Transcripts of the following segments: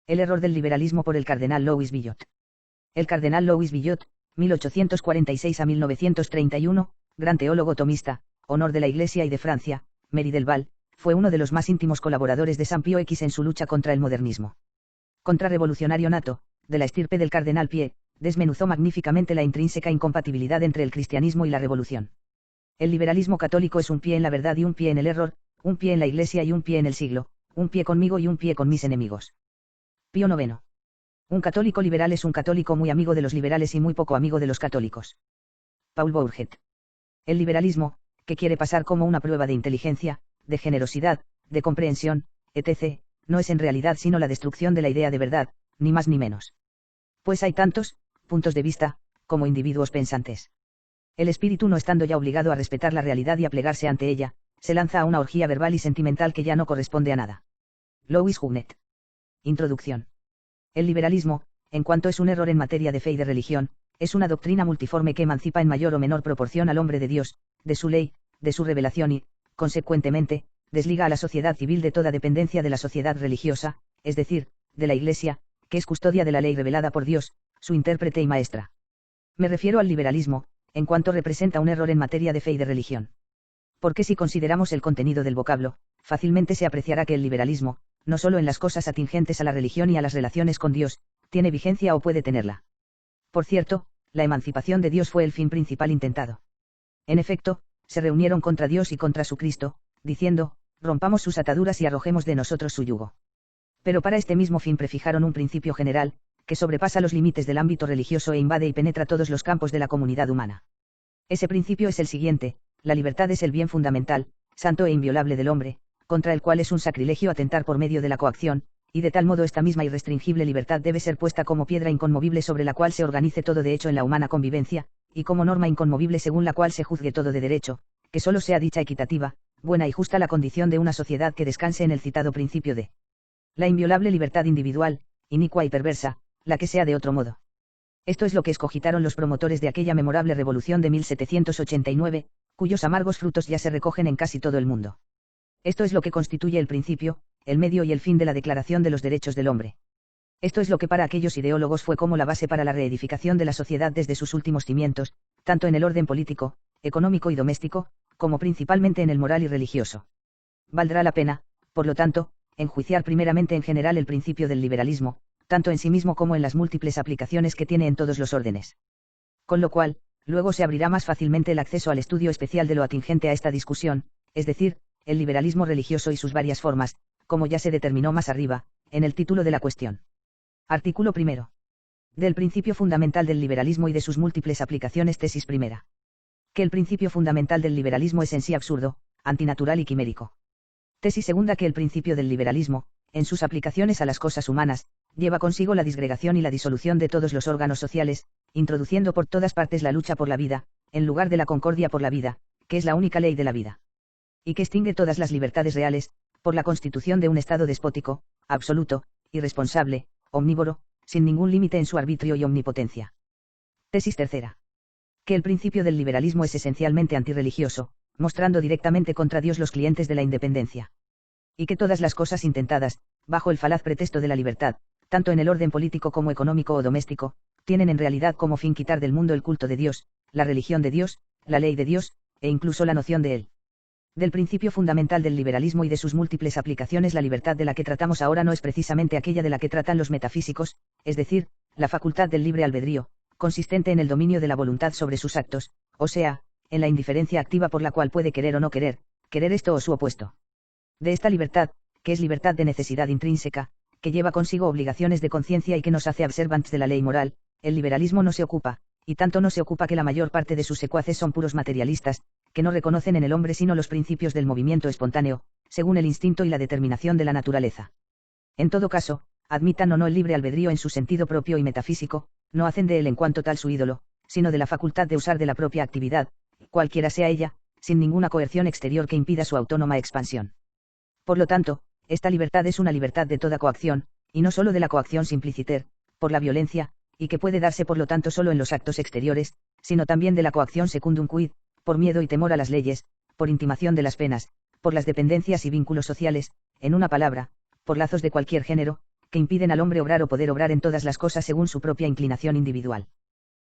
El error del liberalismo por el cardenal Louis Billot. El cardenal Louis Billot, 1846 a 1931, gran teólogo tomista, honor de la Iglesia y de Francia, Mary del Val, fue uno de los más íntimos colaboradores de San Pío X en su lucha contra el modernismo. Contrarrevolucionario nato, de la estirpe del cardenal Pie, desmenuzó magníficamente la intrínseca incompatibilidad entre el cristianismo y la revolución. El liberalismo católico es un pie en la verdad y un pie en el error, un pie en la Iglesia y un pie en el siglo, un pie conmigo y un pie con mis enemigos. Pío IX. Un católico liberal es un católico muy amigo de los liberales y muy poco amigo de los católicos. Paul Bourget. El liberalismo, que quiere pasar como una prueba de inteligencia, de generosidad, de comprensión, etc., no es en realidad sino la destrucción de la idea de verdad, ni más ni menos. Pues hay tantos puntos de vista, como individuos pensantes. El espíritu, no estando ya obligado a respetar la realidad y a plegarse ante ella, se lanza a una orgía verbal y sentimental que ya no corresponde a nada. Louis Hugnet. Introducción. El liberalismo, en cuanto es un error en materia de fe y de religión, es una doctrina multiforme que emancipa en mayor o menor proporción al hombre de Dios, de su ley, de su revelación y, consecuentemente, desliga a la sociedad civil de toda dependencia de la sociedad religiosa, es decir, de la Iglesia, que es custodia de la ley revelada por Dios, su intérprete y maestra. Me refiero al liberalismo, en cuanto representa un error en materia de fe y de religión. Porque si consideramos el contenido del vocablo, fácilmente se apreciará que el liberalismo, no solo en las cosas atingentes a la religión y a las relaciones con Dios, tiene vigencia o puede tenerla. Por cierto, la emancipación de Dios fue el fin principal intentado. En efecto, se reunieron contra Dios y contra su Cristo, diciendo, rompamos sus ataduras y arrojemos de nosotros su yugo. Pero para este mismo fin prefijaron un principio general, que sobrepasa los límites del ámbito religioso e invade y penetra todos los campos de la comunidad humana. Ese principio es el siguiente: la libertad es el bien fundamental, santo e inviolable del hombre, contra el cual es un sacrilegio atentar por medio de la coacción, y de tal modo esta misma irrestringible libertad debe ser puesta como piedra inconmovible sobre la cual se organice todo de hecho en la humana convivencia, y como norma inconmovible según la cual se juzgue todo de derecho, que solo sea dicha equitativa, buena y justa la condición de una sociedad que descanse en el citado principio de la inviolable libertad individual, inicua y perversa, la que sea de otro modo. Esto es lo que escogitaron los promotores de aquella memorable revolución de 1789, cuyos amargos frutos ya se recogen en casi todo el mundo. Esto es lo que constituye el principio, el medio y el fin de la Declaración de los Derechos del Hombre. Esto es lo que para aquellos ideólogos fue como la base para la reedificación de la sociedad desde sus últimos cimientos, tanto en el orden político, económico y doméstico, como principalmente en el moral y religioso. Valdrá la pena, por lo tanto, enjuiciar primeramente en general el principio del liberalismo, tanto en sí mismo como en las múltiples aplicaciones que tiene en todos los órdenes. Con lo cual, luego se abrirá más fácilmente el acceso al estudio especial de lo atingente a esta discusión, es decir, el liberalismo religioso y sus varias formas, como ya se determinó más arriba, en el título de la cuestión. Artículo primero. Del principio fundamental del liberalismo y de sus múltiples aplicaciones. Tesis primera. Que el principio fundamental del liberalismo es en sí absurdo, antinatural y quimérico. Tesis segunda. Que el principio del liberalismo, en sus aplicaciones a las cosas humanas, lleva consigo la disgregación y la disolución de todos los órganos sociales, introduciendo por todas partes la lucha por la vida, en lugar de la concordia por la vida, que es la única ley de la vida. Y que extingue todas las libertades reales, por la constitución de un Estado despótico, absoluto, irresponsable, omnívoro, sin ningún límite en su arbitrio y omnipotencia. Tesis tercera. Que el principio del liberalismo es esencialmente antirreligioso, mostrando directamente contra Dios los clientes de la independencia. Y que todas las cosas intentadas, bajo el falaz pretexto de la libertad, tanto en el orden político como económico o doméstico, tienen en realidad como fin quitar del mundo el culto de Dios, la religión de Dios, la ley de Dios, e incluso la noción de él. Del principio fundamental del liberalismo y de sus múltiples aplicaciones. La libertad de la que tratamos ahora no es precisamente aquella de la que tratan los metafísicos, es decir, la facultad del libre albedrío, consistente en el dominio de la voluntad sobre sus actos, o sea, en la indiferencia activa por la cual puede querer o no querer, querer esto o su opuesto. De esta libertad, que es libertad de necesidad intrínseca, que lleva consigo obligaciones de conciencia y que nos hace observantes de la ley moral, el liberalismo no se ocupa, y tanto no se ocupa que la mayor parte de sus secuaces son puros materialistas, que no reconocen en el hombre sino los principios del movimiento espontáneo, según el instinto y la determinación de la naturaleza. En todo caso, admitan o no el libre albedrío en su sentido propio y metafísico, no hacen de él en cuanto tal su ídolo, sino de la facultad de usar de la propia actividad, cualquiera sea ella, sin ninguna coerción exterior que impida su autónoma expansión. Por lo tanto, esta libertad es una libertad de toda coacción, y no sólo de la coacción simpliciter, por la violencia, y que puede darse por lo tanto solo en los actos exteriores, sino también de la coacción secundum quid, por miedo y temor a las leyes, por intimación de las penas, por las dependencias y vínculos sociales, en una palabra, por lazos de cualquier género, que impiden al hombre obrar o poder obrar en todas las cosas según su propia inclinación individual.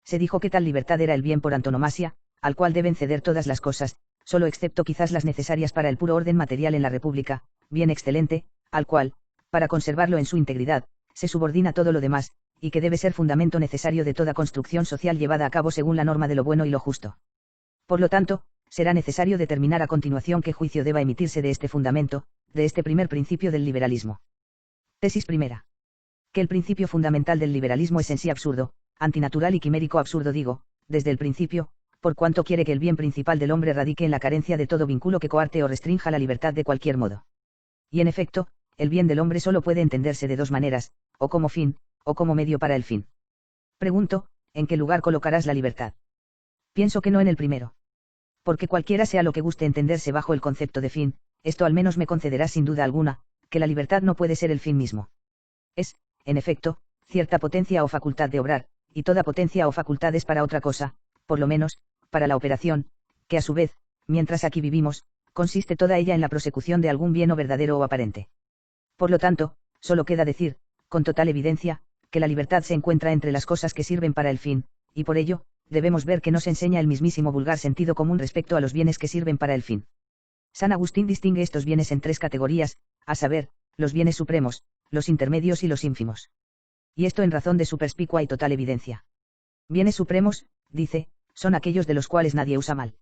Se dijo que tal libertad era el bien por antonomasia, al cual deben ceder todas las cosas, solo excepto quizás las necesarias para el puro orden material en la República, bien excelente, al cual, para conservarlo en su integridad, se subordina todo lo demás, y que debe ser fundamento necesario de toda construcción social llevada a cabo según la norma de lo bueno y lo justo. Por lo tanto, será necesario determinar a continuación qué juicio deba emitirse de este fundamento, de este primer principio del liberalismo. Tesis primera. Que el principio fundamental del liberalismo es en sí absurdo, antinatural y quimérico absurdo digo, desde el principio, por cuanto quiere que el bien principal del hombre radique en la carencia de todo vínculo que coarte o restrinja la libertad de cualquier modo. Y en efecto, el bien del hombre solo puede entenderse de dos maneras, o como fin, o como medio para el fin. Pregunto, ¿en qué lugar colocarás la libertad? Pienso que no en el primero. Porque cualquiera sea lo que guste entenderse bajo el concepto de fin, esto al menos me concederá sin duda alguna, que la libertad no puede ser el fin mismo. Es, en efecto, cierta potencia o facultad de obrar, y toda potencia o facultad es para otra cosa, por lo menos, para la operación, que a su vez, mientras aquí vivimos, consiste toda ella en la prosecución de algún bien o verdadero o aparente. Por lo tanto, solo queda decir, con total evidencia, que la libertad se encuentra entre las cosas que sirven para el fin, y por ello, debemos ver que nos enseña el mismísimo vulgar sentido común respecto a los bienes que sirven para el fin. San Agustín distingue estos bienes en tres categorías, a saber, los bienes supremos, los intermedios y los ínfimos. Y esto en razón de su perspicua y total evidencia. Bienes supremos, dice, son aquellos de los cuales nadie usa mal.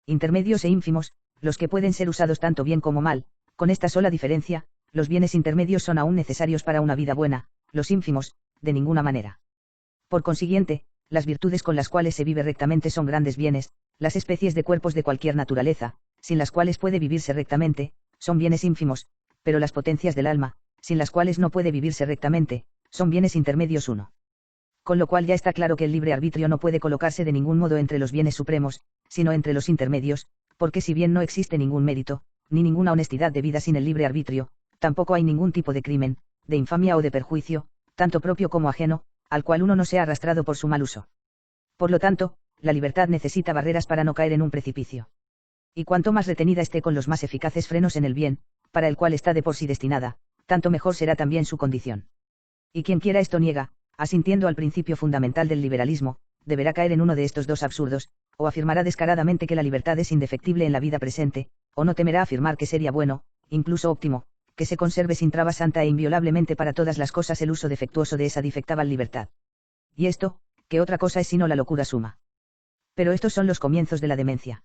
Intermedios e ínfimos, los que pueden ser usados tanto bien como mal, con esta sola diferencia, los bienes intermedios son aún necesarios para una vida buena, los ínfimos, de ninguna manera. Por consiguiente, las virtudes con las cuales se vive rectamente son grandes bienes, las especies de cuerpos de cualquier naturaleza, sin las cuales puede vivirse rectamente, son bienes ínfimos, pero las potencias del alma, sin las cuales no puede vivirse rectamente, son bienes intermedios uno. Con lo cual ya está claro que el libre arbitrio no puede colocarse de ningún modo entre los bienes supremos, sino entre los intermedios, porque si bien no existe ningún mérito, ni ninguna honestidad de vida sin el libre arbitrio, tampoco hay ningún tipo de crimen, de infamia o de perjuicio, tanto propio como ajeno, al cual uno no sea arrastrado por su mal uso. Por lo tanto, la libertad necesita barreras para no caer en un precipicio. Y cuanto más retenida esté con los más eficaces frenos en el bien, para el cual está de por sí destinada, tanto mejor será también su condición. Y quien quiera esto niega, asintiendo al principio fundamental del liberalismo, deberá caer en uno de estos dos absurdos, o afirmará descaradamente que la libertad es indefectible en la vida presente, o no temerá afirmar que sería bueno, incluso óptimo, que se conserve sin traba santa e inviolablemente para todas las cosas el uso defectuoso de esa defectable libertad. Y esto, ¿qué otra cosa es sino la locura suma? Pero estos son los comienzos de la demencia.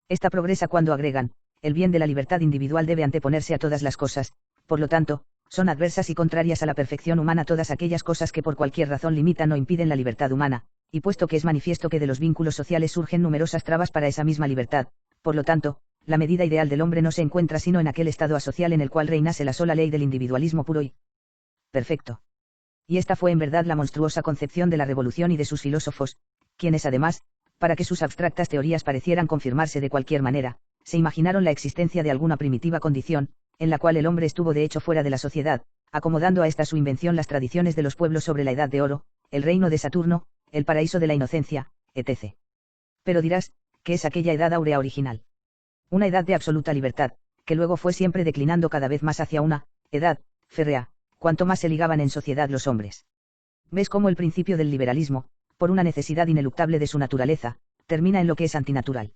Esta progresa cuando agregan, el bien de la libertad individual debe anteponerse a todas las cosas, por lo tanto, son adversas y contrarias a la perfección humana todas aquellas cosas que por cualquier razón limitan o impiden la libertad humana, y puesto que es manifiesto que de los vínculos sociales surgen numerosas trabas para esa misma libertad, por lo tanto, la medida ideal del hombre no se encuentra sino en aquel estado asocial en el cual reinase la sola ley del individualismo puro y perfecto. Y esta fue en verdad la monstruosa concepción de la revolución y de sus filósofos, quienes además, para que sus abstractas teorías parecieran confirmarse de cualquier manera, se imaginaron la existencia de alguna primitiva condición, en la cual el hombre estuvo de hecho fuera de la sociedad, acomodando a esta su invención las tradiciones de los pueblos sobre la edad de oro, el reino de Saturno, el paraíso de la inocencia, etc. Pero dirás, ¿qué es aquella edad áurea original? Una edad de absoluta libertad, que luego fue siempre declinando cada vez más hacia una edad férrea, cuanto más se ligaban en sociedad los hombres. ¿Ves cómo el principio del liberalismo, por una necesidad ineluctable de su naturaleza, termina en lo que es antinatural?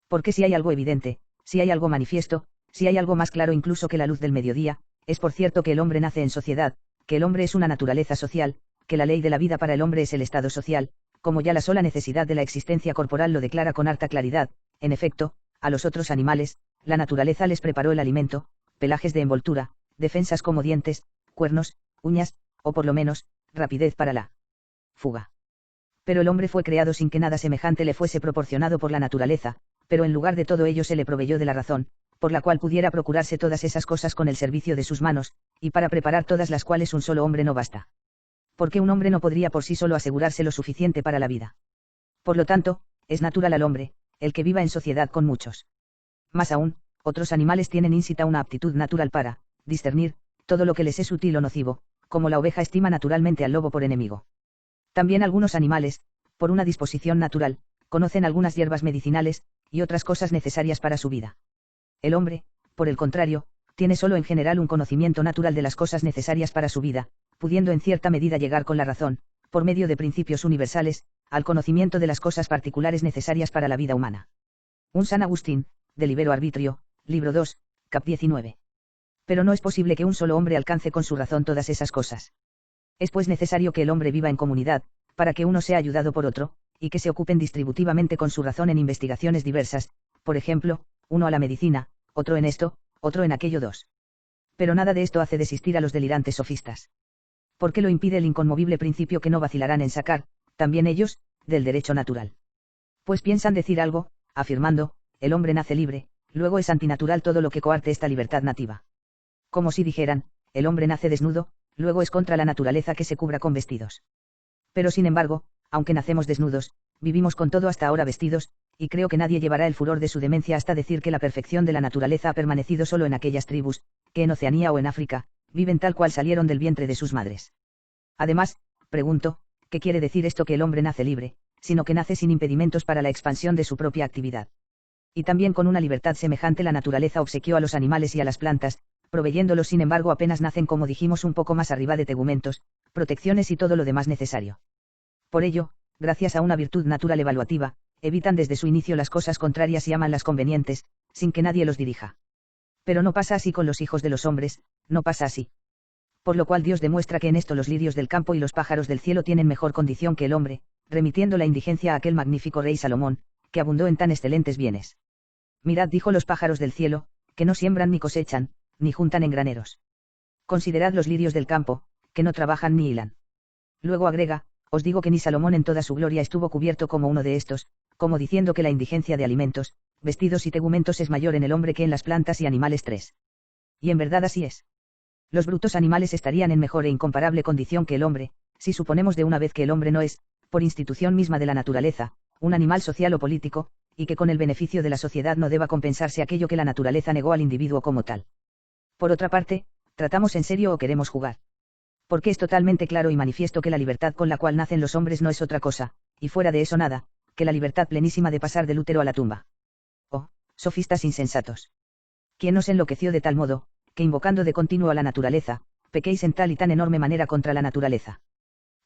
Porque si hay algo evidente, si hay algo manifiesto, si hay algo más claro incluso que la luz del mediodía, es por cierto que el hombre nace en sociedad, que el hombre es una naturaleza social, que la ley de la vida para el hombre es el estado social, como ya la sola necesidad de la existencia corporal lo declara con harta claridad. En efecto, a los otros animales, la naturaleza les preparó el alimento, pelajes de envoltura, defensas como dientes, cuernos, uñas, o por lo menos, rapidez para la fuga. Pero el hombre fue creado sin que nada semejante le fuese proporcionado por la naturaleza, pero en lugar de todo ello se le proveyó de la razón, por la cual pudiera procurarse todas esas cosas con el servicio de sus manos, y para preparar todas las cuales un solo hombre no basta. Porque un hombre no podría por sí solo asegurarse lo suficiente para la vida. Por lo tanto, es natural al hombre, el que viva en sociedad con muchos. Más aún, otros animales tienen ínsita una aptitud natural para discernir todo lo que les es útil o nocivo, como la oveja estima naturalmente al lobo por enemigo. También algunos animales, por una disposición natural, conocen algunas hierbas medicinales, y otras cosas necesarias para su vida. El hombre, por el contrario, tiene solo en general un conocimiento natural de las cosas necesarias para su vida, pudiendo en cierta medida llegar con la razón, por medio de principios universales, al conocimiento de las cosas particulares necesarias para la vida humana. Un San Agustín, de Libero Arbitrio, libro 2, cap 19. Pero no es posible que un solo hombre alcance con su razón todas esas cosas. Es pues necesario que el hombre viva en comunidad, para que uno sea ayudado por otro, y que se ocupen distributivamente con su razón en investigaciones diversas, por ejemplo, uno a la medicina, otro en esto, otro en aquello dos. Pero nada de esto hace desistir a los delirantes sofistas. ¿Por qué lo impide el inconmovible principio que no vacilarán en sacar, también ellos, del derecho natural? Pues piensan decir algo, afirmando, el hombre nace libre, luego es antinatural todo lo que coarte esta libertad nativa. Como si dijeran, el hombre nace desnudo, luego es contra la naturaleza que se cubra con vestidos. Pero sin embargo, aunque nacemos desnudos, vivimos con todo hasta ahora vestidos, y creo que nadie llevará el furor de su demencia hasta decir que la perfección de la naturaleza ha permanecido solo en aquellas tribus, que en Oceanía o en África, viven tal cual salieron del vientre de sus madres. Además, pregunto, ¿qué quiere decir esto que el hombre nace libre, sino que nace sin impedimentos para la expansión de su propia actividad? Y también con una libertad semejante la naturaleza obsequió a los animales y a las plantas, proveyéndolos sin embargo apenas nacen como dijimos un poco más arriba de tegumentos, protecciones y todo lo demás necesario. Por ello, gracias a una virtud natural evaluativa, evitan desde su inicio las cosas contrarias y aman las convenientes, sin que nadie los dirija. Pero no pasa así con los hijos de los hombres, no pasa así. Por lo cual Dios demuestra que en esto los lirios del campo y los pájaros del cielo tienen mejor condición que el hombre, remitiendo la indigencia a aquel magnífico rey Salomón, que abundó en tan excelentes bienes. Mirad, dijo, los pájaros del cielo, que no siembran ni cosechan, ni juntan en graneros. Considerad los lirios del campo, que no trabajan ni hilan. Luego agrega, os digo que ni Salomón en toda su gloria estuvo cubierto como uno de estos, como diciendo que la indigencia de alimentos, vestidos y tegumentos es mayor en el hombre que en las plantas y animales 3. Y en verdad así es. Los brutos animales estarían en mejor e incomparable condición que el hombre, si suponemos de una vez que el hombre no es, por institución misma de la naturaleza, un animal social o político, y que con el beneficio de la sociedad no deba compensarse aquello que la naturaleza negó al individuo como tal. Por otra parte, ¿tratamos en serio o queremos jugar? Porque es totalmente claro y manifiesto que la libertad con la cual nacen los hombres no es otra cosa, y fuera de eso nada, que la libertad plenísima de pasar del útero a la tumba. Oh, sofistas insensatos. ¿Quién os enloqueció de tal modo, que invocando de continuo a la naturaleza, pequéis en tal y tan enorme manera contra la naturaleza?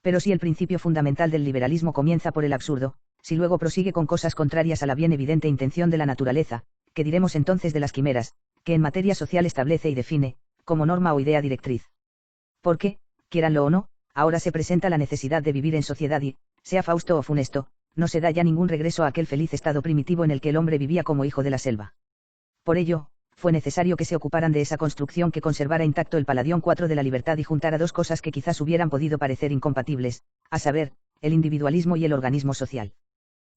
Pero si el principio fundamental del liberalismo comienza por el absurdo, si luego prosigue con cosas contrarias a la bien evidente intención de la naturaleza, ¿qué diremos entonces de las quimeras, que en materia social establece y define, como norma o idea directriz? Porque, quieranlo o no, ahora se presenta la necesidad de vivir en sociedad y, sea fausto o funesto, no se da ya ningún regreso a aquel feliz estado primitivo en el que el hombre vivía como hijo de la selva. Por ello, fue necesario que se ocuparan de esa construcción que conservara intacto el Palladium 4 de la libertad y juntara dos cosas que quizás hubieran podido parecer incompatibles, a saber, el individualismo y el organismo social.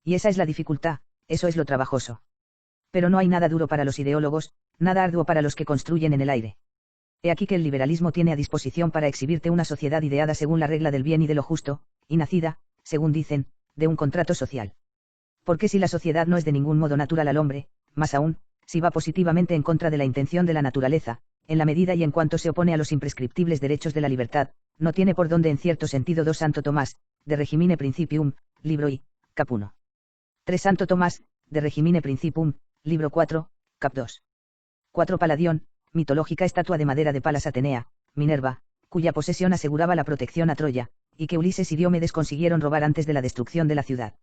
Y esa es la dificultad, eso es lo trabajoso. Pero no hay nada duro para los ideólogos, nada arduo para los que construyen en el aire. He aquí que el liberalismo tiene a disposición para exhibirte una sociedad ideada según la regla del bien y de lo justo, y nacida, según dicen, de un contrato social. Porque si la sociedad no es de ningún modo natural al hombre, más aún, si va positivamente en contra de la intención de la naturaleza, en la medida y en cuanto se opone a los imprescriptibles derechos de la libertad, no tiene por donde en cierto sentido 2 Santo Tomás, de Regimine Principium, libro I, cap 1. 3 Santo Tomás, de Regimine Principium, libro 4, cap 2. 4 Palladium, mitológica estatua de madera de Palas Atenea, Minerva, cuya posesión aseguraba la protección a Troya, y que Ulises y Diomedes consiguieron robar antes de la destrucción de la ciudad.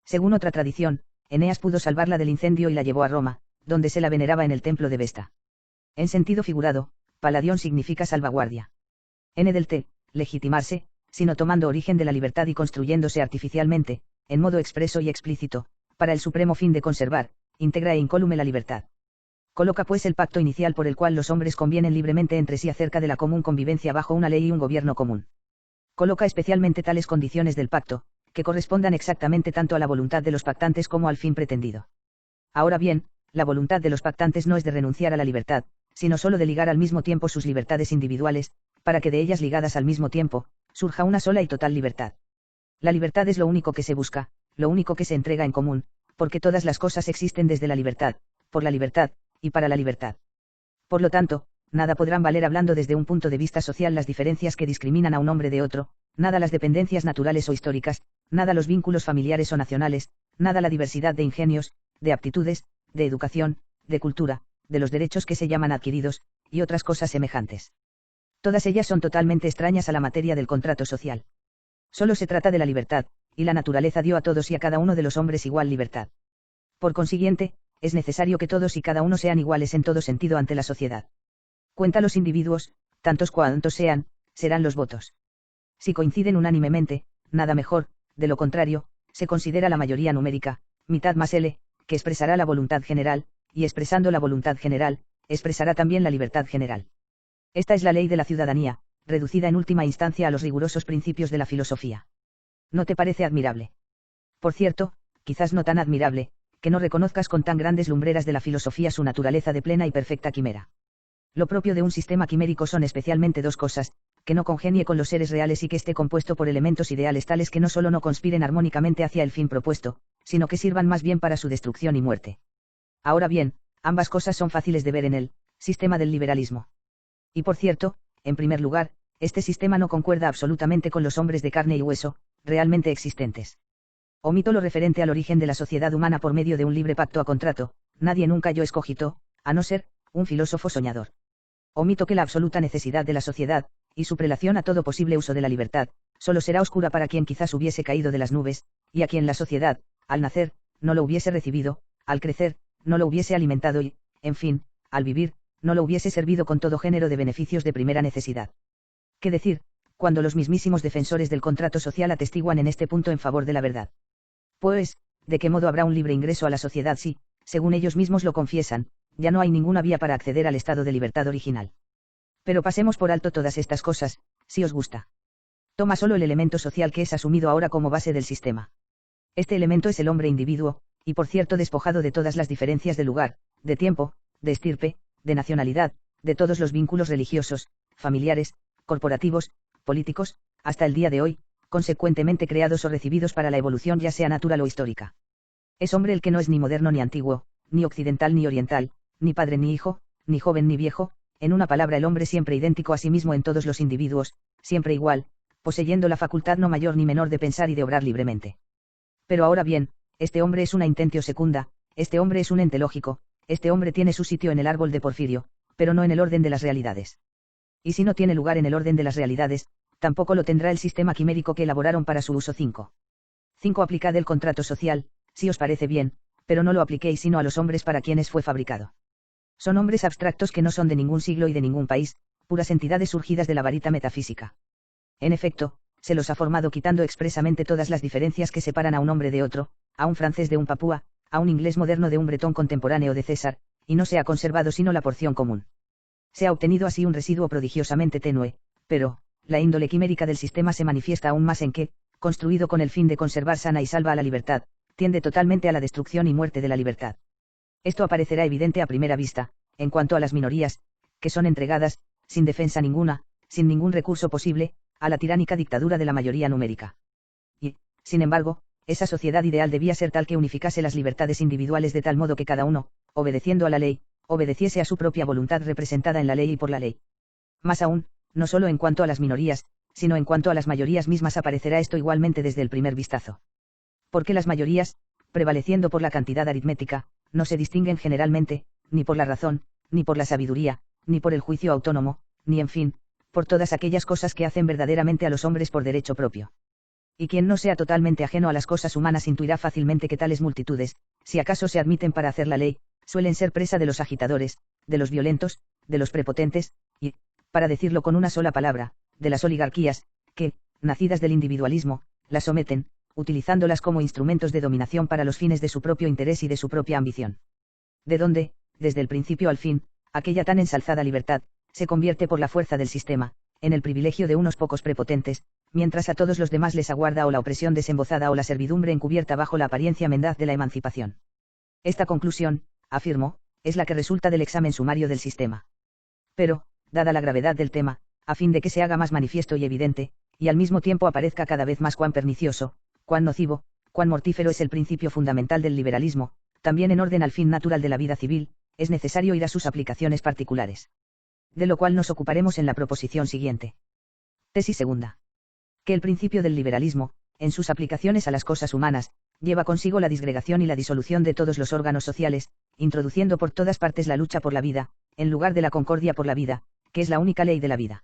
Según otra tradición, Eneas pudo salvarla del incendio y la llevó a Roma, donde se la veneraba en el templo de Vesta. En sentido figurado, Palladium significa salvaguardia. N del T, legitimarse, sino tomando origen de la libertad y construyéndose artificialmente, en modo expreso y explícito, para el supremo fin de conservar, íntegra e incólume la libertad. Coloca pues el pacto inicial por el cual los hombres convienen libremente entre sí acerca de la común convivencia bajo una ley y un gobierno común. Coloca especialmente tales condiciones del pacto, que correspondan exactamente tanto a la voluntad de los pactantes como al fin pretendido. Ahora bien, la voluntad de los pactantes no es de renunciar a la libertad, sino solo de ligar al mismo tiempo sus libertades individuales, para que de ellas ligadas al mismo tiempo, surja una sola y total libertad. La libertad es lo único que se busca, lo único que se entrega en común, porque todas las cosas existen desde la libertad, por la libertad, y para la libertad. Por lo tanto, nada podrán valer hablando desde un punto de vista social las diferencias que discriminan a un hombre de otro, nada las dependencias naturales o históricas, nada los vínculos familiares o nacionales, nada la diversidad de ingenios, de aptitudes, de educación, de cultura, de los derechos que se llaman adquiridos, y otras cosas semejantes. Todas ellas son totalmente extrañas a la materia del contrato social. Solo se trata de la libertad, y la naturaleza dio a todos y a cada uno de los hombres igual libertad. Por consiguiente, es necesario que todos y cada uno sean iguales en todo sentido ante la sociedad. Cuenta los individuos, tantos cuantos sean, serán los votos. Si coinciden unánimemente, nada mejor, de lo contrario, se considera la mayoría numérica, mitad más L, que expresará la voluntad general, y expresando la voluntad general, expresará también la libertad general. Esta es la ley de la ciudadanía, reducida en última instancia a los rigurosos principios de la filosofía. ¿No te parece admirable? Por cierto, quizás no tan admirable, que no reconozcas con tan grandes lumbreras de la filosofía su naturaleza de plena y perfecta quimera. Lo propio de un sistema quimérico son especialmente dos cosas: que no congenie con los seres reales y que esté compuesto por elementos ideales tales que no solo no conspiren armónicamente hacia el fin propuesto, sino que sirvan más bien para su destrucción y muerte. Ahora bien, ambas cosas son fáciles de ver en el sistema del liberalismo. Y por cierto, en primer lugar, este sistema no concuerda absolutamente con los hombres de carne y hueso, realmente existentes. Omito lo referente al origen de la sociedad humana por medio de un libre pacto a contrato, nadie nunca yo escogitó, a no ser, un filósofo soñador. Omito que la absoluta necesidad de la sociedad, y su prelación a todo posible uso de la libertad, solo será oscura para quien quizás hubiese caído de las nubes, y a quien la sociedad, al nacer, no lo hubiese recibido, al crecer, no lo hubiese alimentado y, en fin, al vivir, no lo hubiese servido con todo género de beneficios de primera necesidad. ¿Qué decir, cuando los mismísimos defensores del contrato social atestiguan en este punto en favor de la verdad? Pues, ¿de qué modo habrá un libre ingreso a la sociedad si, según ellos mismos lo confiesan, ya no hay ninguna vía para acceder al estado de libertad original? Pero pasemos por alto todas estas cosas, si os gusta. Toma solo el elemento social que es asumido ahora como base del sistema. Este elemento es el hombre individuo, y por cierto despojado de todas las diferencias de lugar, de tiempo, de estirpe, de nacionalidad, de todos los vínculos religiosos, familiares, corporativos, políticos, hasta el día de hoy, consecuentemente creados o recibidos para la evolución ya sea natural o histórica. Es hombre el que no es ni moderno ni antiguo, ni occidental ni oriental, ni padre ni hijo, ni joven ni viejo, en una palabra el hombre siempre idéntico a sí mismo en todos los individuos, siempre igual, poseyendo la facultad no mayor ni menor de pensar y de obrar libremente. Pero ahora bien, este hombre es una intentio secunda, este hombre es un ente lógico, este hombre tiene su sitio en el árbol de Porfirio, pero no en el orden de las realidades. Y si no tiene lugar en el orden de las realidades, tampoco lo tendrá el sistema quimérico que elaboraron para su uso. 5. Aplicad el contrato social, si os parece bien, pero no lo apliquéis sino a los hombres para quienes fue fabricado. Son hombres abstractos que no son de ningún siglo y de ningún país, puras entidades surgidas de la varita metafísica. En efecto, se los ha formado quitando expresamente todas las diferencias que separan a un hombre de otro, a un francés de un papúa, a un inglés moderno de un bretón contemporáneo de César, y no se ha conservado sino la porción común. Se ha obtenido así un residuo prodigiosamente tenue, pero, la índole quimérica del sistema se manifiesta aún más en que, construido con el fin de conservar sana y salva a la libertad, tiende totalmente a la destrucción y muerte de la libertad. Esto aparecerá evidente a primera vista, en cuanto a las minorías, que son entregadas, sin defensa ninguna, sin ningún recurso posible, a la tiránica dictadura de la mayoría numérica. Y, sin embargo, esa sociedad ideal debía ser tal que unificase las libertades individuales de tal modo que cada uno, obedeciendo a la ley, obedeciese a su propia voluntad representada en la ley y por la ley. Más aún, no solo en cuanto a las minorías, sino en cuanto a las mayorías mismas aparecerá esto igualmente desde el primer vistazo. Porque las mayorías, prevaleciendo por la cantidad aritmética, no se distinguen generalmente, ni por la razón, ni por la sabiduría, ni por el juicio autónomo, ni en fin, por todas aquellas cosas que hacen verdaderamente a los hombres por derecho propio. Y quien no sea totalmente ajeno a las cosas humanas intuirá fácilmente que tales multitudes, si acaso se admiten para hacer la ley, suelen ser presa de los agitadores, de los violentos, de los prepotentes, y, para decirlo con una sola palabra, de las oligarquías, que, nacidas del individualismo, las someten, utilizándolas como instrumentos de dominación para los fines de su propio interés y de su propia ambición. De donde, desde el principio al fin, aquella tan ensalzada libertad, se convierte por la fuerza del sistema, en el privilegio de unos pocos prepotentes, mientras a todos los demás les aguarda o la opresión desembozada o la servidumbre encubierta bajo la apariencia mendaz de la emancipación. Esta conclusión, afirmo, es la que resulta del examen sumario del sistema. Pero, dada la gravedad del tema, a fin de que se haga más manifiesto y evidente, y al mismo tiempo aparezca cada vez más cuán pernicioso, cuán nocivo, cuán mortífero es el principio fundamental del liberalismo, también en orden al fin natural de la vida civil, es necesario ir a sus aplicaciones particulares. De lo cual nos ocuparemos en la proposición siguiente. Tesis segunda. Que el principio del liberalismo, en sus aplicaciones a las cosas humanas, lleva consigo la disgregación y la disolución de todos los órganos sociales, introduciendo por todas partes la lucha por la vida, en lugar de la concordia por la vida, que es la única ley de la vida.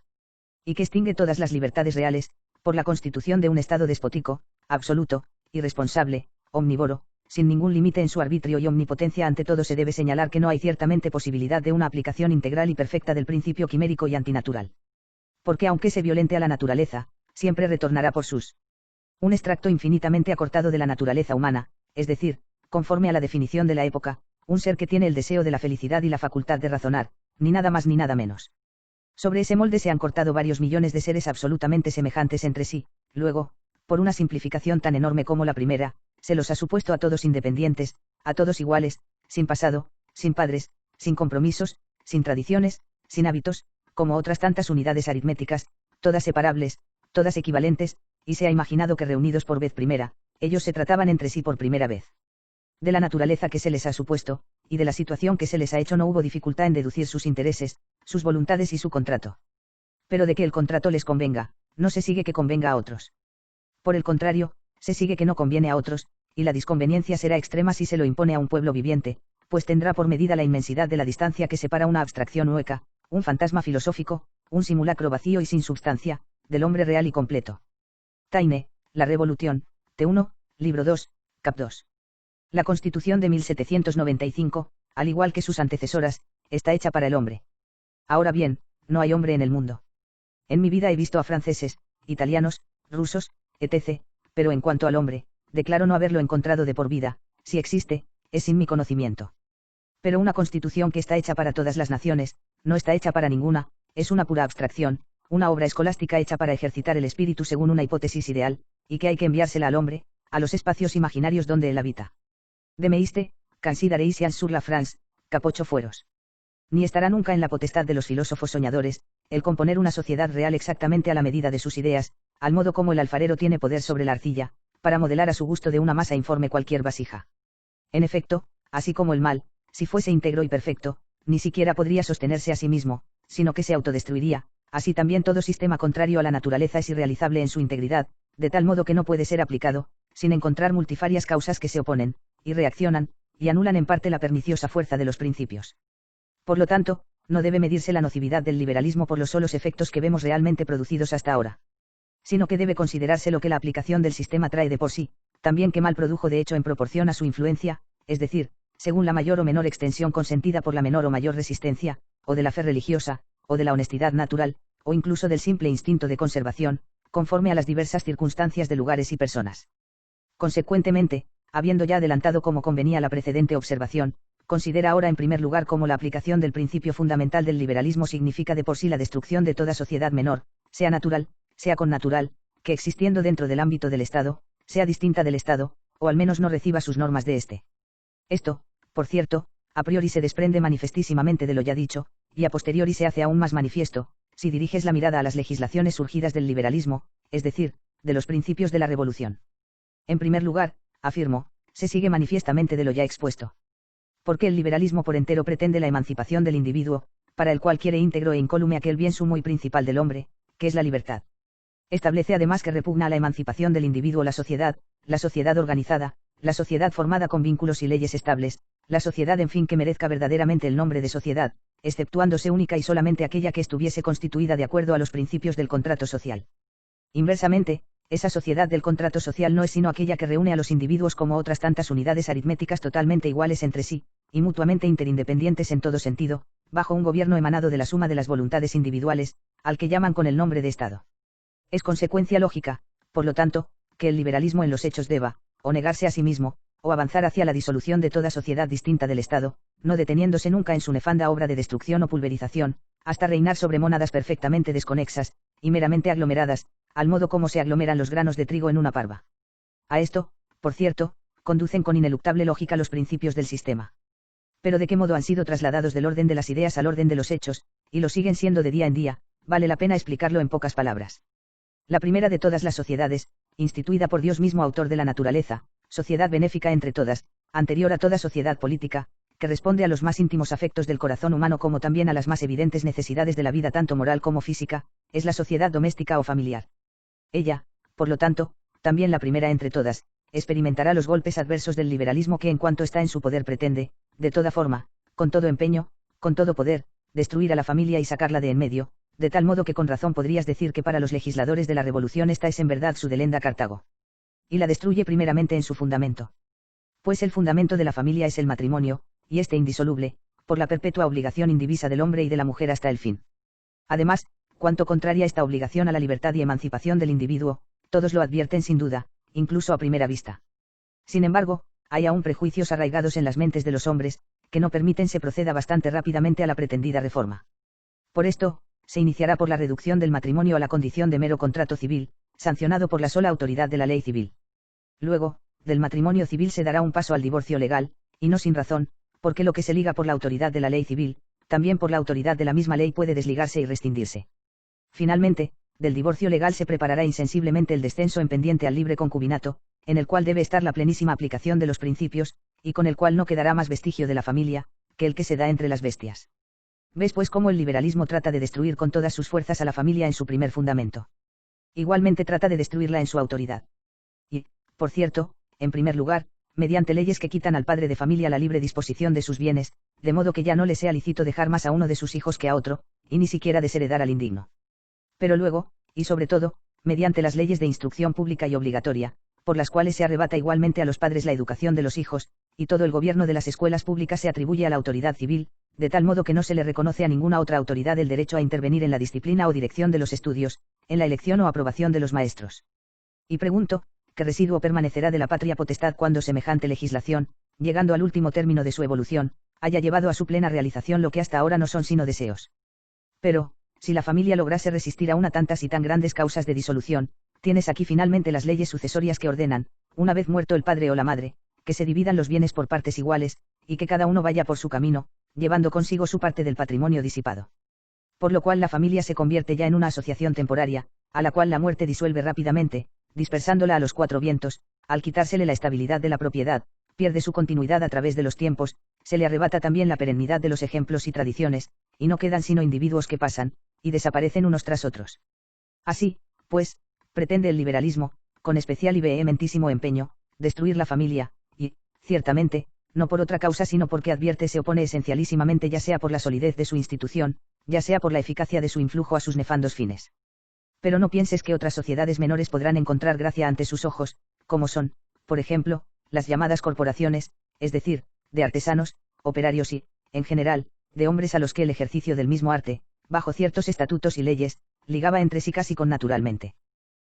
Y que extingue todas las libertades reales, por la constitución de un Estado despótico, absoluto, irresponsable, omnívoro, sin ningún límite en su arbitrio y omnipotencia. Ante todo se debe señalar que no hay ciertamente posibilidad de una aplicación integral y perfecta del principio quimérico y antinatural. Porque aunque se violente a la naturaleza, siempre retornará por sus. Un extracto infinitamente acortado de la naturaleza humana, es decir, conforme a la definición de la época, un ser que tiene el deseo de la felicidad y la facultad de razonar, ni nada más ni nada menos. Sobre ese molde se han cortado varios millones de seres absolutamente semejantes entre sí, luego, por una simplificación tan enorme como la primera, se los ha supuesto a todos independientes, a todos iguales, sin pasado, sin padres, sin compromisos, sin tradiciones, sin hábitos, como otras tantas unidades aritméticas, todas separables, todas equivalentes, y se ha imaginado que reunidos por vez primera, ellos se trataban entre sí por primera vez. De la naturaleza que se les ha supuesto, y de la situación que se les ha hecho no hubo dificultad en deducir sus intereses, sus voluntades y su contrato. Pero de que el contrato les convenga, no se sigue que convenga a otros. Por el contrario, se sigue que no conviene a otros, y la disconveniencia será extrema si se lo impone a un pueblo viviente, pues tendrá por medida la inmensidad de la distancia que separa una abstracción hueca, un fantasma filosófico, un simulacro vacío y sin substancia, del hombre real y completo. Taine, La Revolución, T1, Libro 2, Cap 2. La Constitución de 1795, al igual que sus antecesoras, está hecha para el hombre. Ahora bien, no hay hombre en el mundo. En mi vida he visto a franceses, italianos, rusos, etc., pero en cuanto al hombre, declaro no haberlo encontrado de por vida. Si existe, es sin mi conocimiento. Pero una constitución que está hecha para todas las naciones, no está hecha para ninguna, es una pura abstracción, una obra escolástica hecha para ejercitar el espíritu según una hipótesis ideal, y que hay que enviársela al hombre, a los espacios imaginarios donde él habita. De Meiste, Considerations sur la France, Cap 8 fueros. Ni estará nunca en la potestad de los filósofos soñadores, el componer una sociedad real exactamente a la medida de sus ideas, al modo como el alfarero tiene poder sobre la arcilla, para modelar a su gusto de una masa informe cualquier vasija. En efecto, así como el mal, si fuese íntegro y perfecto, ni siquiera podría sostenerse a sí mismo, sino que se autodestruiría, así también todo sistema contrario a la naturaleza es irrealizable en su integridad, de tal modo que no puede ser aplicado, sin encontrar multifarias causas que se oponen, y reaccionan, y anulan en parte la perniciosa fuerza de los principios. Por lo tanto, no debe medirse la nocividad del liberalismo por los solos efectos que vemos realmente producidos hasta ahora. Sino que debe considerarse lo que la aplicación del sistema trae de por sí, también que mal produjo de hecho en proporción a su influencia, es decir, según la mayor o menor extensión consentida por la menor o mayor resistencia, o de la fe religiosa, o de la honestidad natural, o incluso del simple instinto de conservación, conforme a las diversas circunstancias de lugares y personas. Consecuentemente, habiendo ya adelantado como convenía la precedente observación, considera ahora en primer lugar cómo la aplicación del principio fundamental del liberalismo significa de por sí la destrucción de toda sociedad menor, sea natural, sea connatural, que existiendo dentro del ámbito del Estado, sea distinta del Estado, o al menos no reciba sus normas de éste. Esto, por cierto, a priori se desprende manifestísimamente de lo ya dicho, y a posteriori se hace aún más manifiesto, si diriges la mirada a las legislaciones surgidas del liberalismo, es decir, de los principios de la revolución. En primer lugar, afirmo, se sigue manifiestamente de lo ya expuesto. Porque el liberalismo por entero pretende la emancipación del individuo, para el cual quiere íntegro e incólume aquel bien sumo y principal del hombre, que es la libertad. Establece además que repugna a la emancipación del individuo la sociedad organizada, la sociedad formada con vínculos y leyes estables, la sociedad en fin que merezca verdaderamente el nombre de sociedad, exceptuándose única y solamente aquella que estuviese constituida de acuerdo a los principios del contrato social. Inversamente, esa sociedad del contrato social no es sino aquella que reúne a los individuos como otras tantas unidades aritméticas totalmente iguales entre sí, y mutuamente interindependientes en todo sentido, bajo un gobierno emanado de la suma de las voluntades individuales, al que llaman con el nombre de Estado. Es consecuencia lógica, por lo tanto, que el liberalismo en los hechos deba, o negarse a sí mismo, o avanzar hacia la disolución de toda sociedad distinta del Estado, no deteniéndose nunca en su nefanda obra de destrucción o pulverización, hasta reinar sobre mónadas perfectamente desconexas, y meramente aglomeradas, al modo como se aglomeran los granos de trigo en una parva. A esto, por cierto, conducen con ineluctable lógica los principios del sistema. Pero de qué modo han sido trasladados del orden de las ideas al orden de los hechos, y lo siguen siendo de día en día, vale la pena explicarlo en pocas palabras. La primera de todas las sociedades, instituida por Dios mismo autor de la naturaleza, sociedad benéfica entre todas, anterior a toda sociedad política, que responde a los más íntimos afectos del corazón humano como también a las más evidentes necesidades de la vida tanto moral como física, es la sociedad doméstica o familiar. Ella, por lo tanto, también la primera entre todas, experimentará los golpes adversos del liberalismo que en cuanto está en su poder pretende, de toda forma, con todo empeño, con todo poder, destruir a la familia y sacarla de en medio, de tal modo que con razón podrías decir que para los legisladores de la revolución esta es en verdad su delenda Cartago. Y la destruye primeramente en su fundamento. Pues el fundamento de la familia es el matrimonio, y este indisoluble, por la perpetua obligación indivisa del hombre y de la mujer hasta el fin. Además, cuanto contraria esta obligación a la libertad y emancipación del individuo, todos lo advierten sin duda, incluso a primera vista. Sin embargo, hay aún prejuicios arraigados en las mentes de los hombres, que no permiten se proceda bastante rápidamente a la pretendida reforma. Por esto, se iniciará por la reducción del matrimonio a la condición de mero contrato civil, sancionado por la sola autoridad de la ley civil. Luego, del matrimonio civil se dará un paso al divorcio legal, y no sin razón, porque lo que se liga por la autoridad de la ley civil, también por la autoridad de la misma ley puede desligarse y rescindirse. Finalmente, del divorcio legal se preparará insensiblemente el descenso en pendiente al libre concubinato, en el cual debe estar la plenísima aplicación de los principios, y con el cual no quedará más vestigio de la familia, que el que se da entre las bestias. ¿Ves pues cómo el liberalismo trata de destruir con todas sus fuerzas a la familia en su primer fundamento? Igualmente trata de destruirla en su autoridad. Y, por cierto, en primer lugar, mediante leyes que quitan al padre de familia la libre disposición de sus bienes, de modo que ya no le sea lícito dejar más a uno de sus hijos que a otro, y ni siquiera desheredar al indigno. Pero luego, y sobre todo, mediante las leyes de instrucción pública y obligatoria, por las cuales se arrebata igualmente a los padres la educación de los hijos, y todo el gobierno de las escuelas públicas se atribuye a la autoridad civil, de tal modo que no se le reconoce a ninguna otra autoridad el derecho a intervenir en la disciplina o dirección de los estudios, en la elección o aprobación de los maestros. Y pregunto, ¿qué residuo permanecerá de la patria potestad cuando semejante legislación, llegando al último término de su evolución, haya llevado a su plena realización lo que hasta ahora no son sino deseos? Pero, si la familia lograse resistir a una tantas y tan grandes causas de disolución, tienes aquí finalmente las leyes sucesorias que ordenan, una vez muerto el padre o la madre, que se dividan los bienes por partes iguales, y que cada uno vaya por su camino, llevando consigo su parte del patrimonio disipado. Por lo cual la familia se convierte ya en una asociación temporaria, a la cual la muerte disuelve rápidamente, dispersándola a los cuatro vientos, al quitársele la estabilidad de la propiedad, pierde su continuidad a través de los tiempos, se le arrebata también la perennidad de los ejemplos y tradiciones, y no quedan sino individuos que pasan, y desaparecen unos tras otros. Así, pues, pretende el liberalismo, con especial y vehementísimo empeño, destruir la familia, y, ciertamente, no por otra causa sino porque advierte se opone esencialísimamente ya sea por la solidez de su institución, ya sea por la eficacia de su influjo a sus nefandos fines. Pero no pienses que otras sociedades menores podrán encontrar gracia ante sus ojos, como son, por ejemplo, las llamadas corporaciones, es decir, de artesanos, operarios y, en general, de hombres a los que el ejercicio del mismo arte, bajo ciertos estatutos y leyes, ligaba entre sí casi con naturalmente.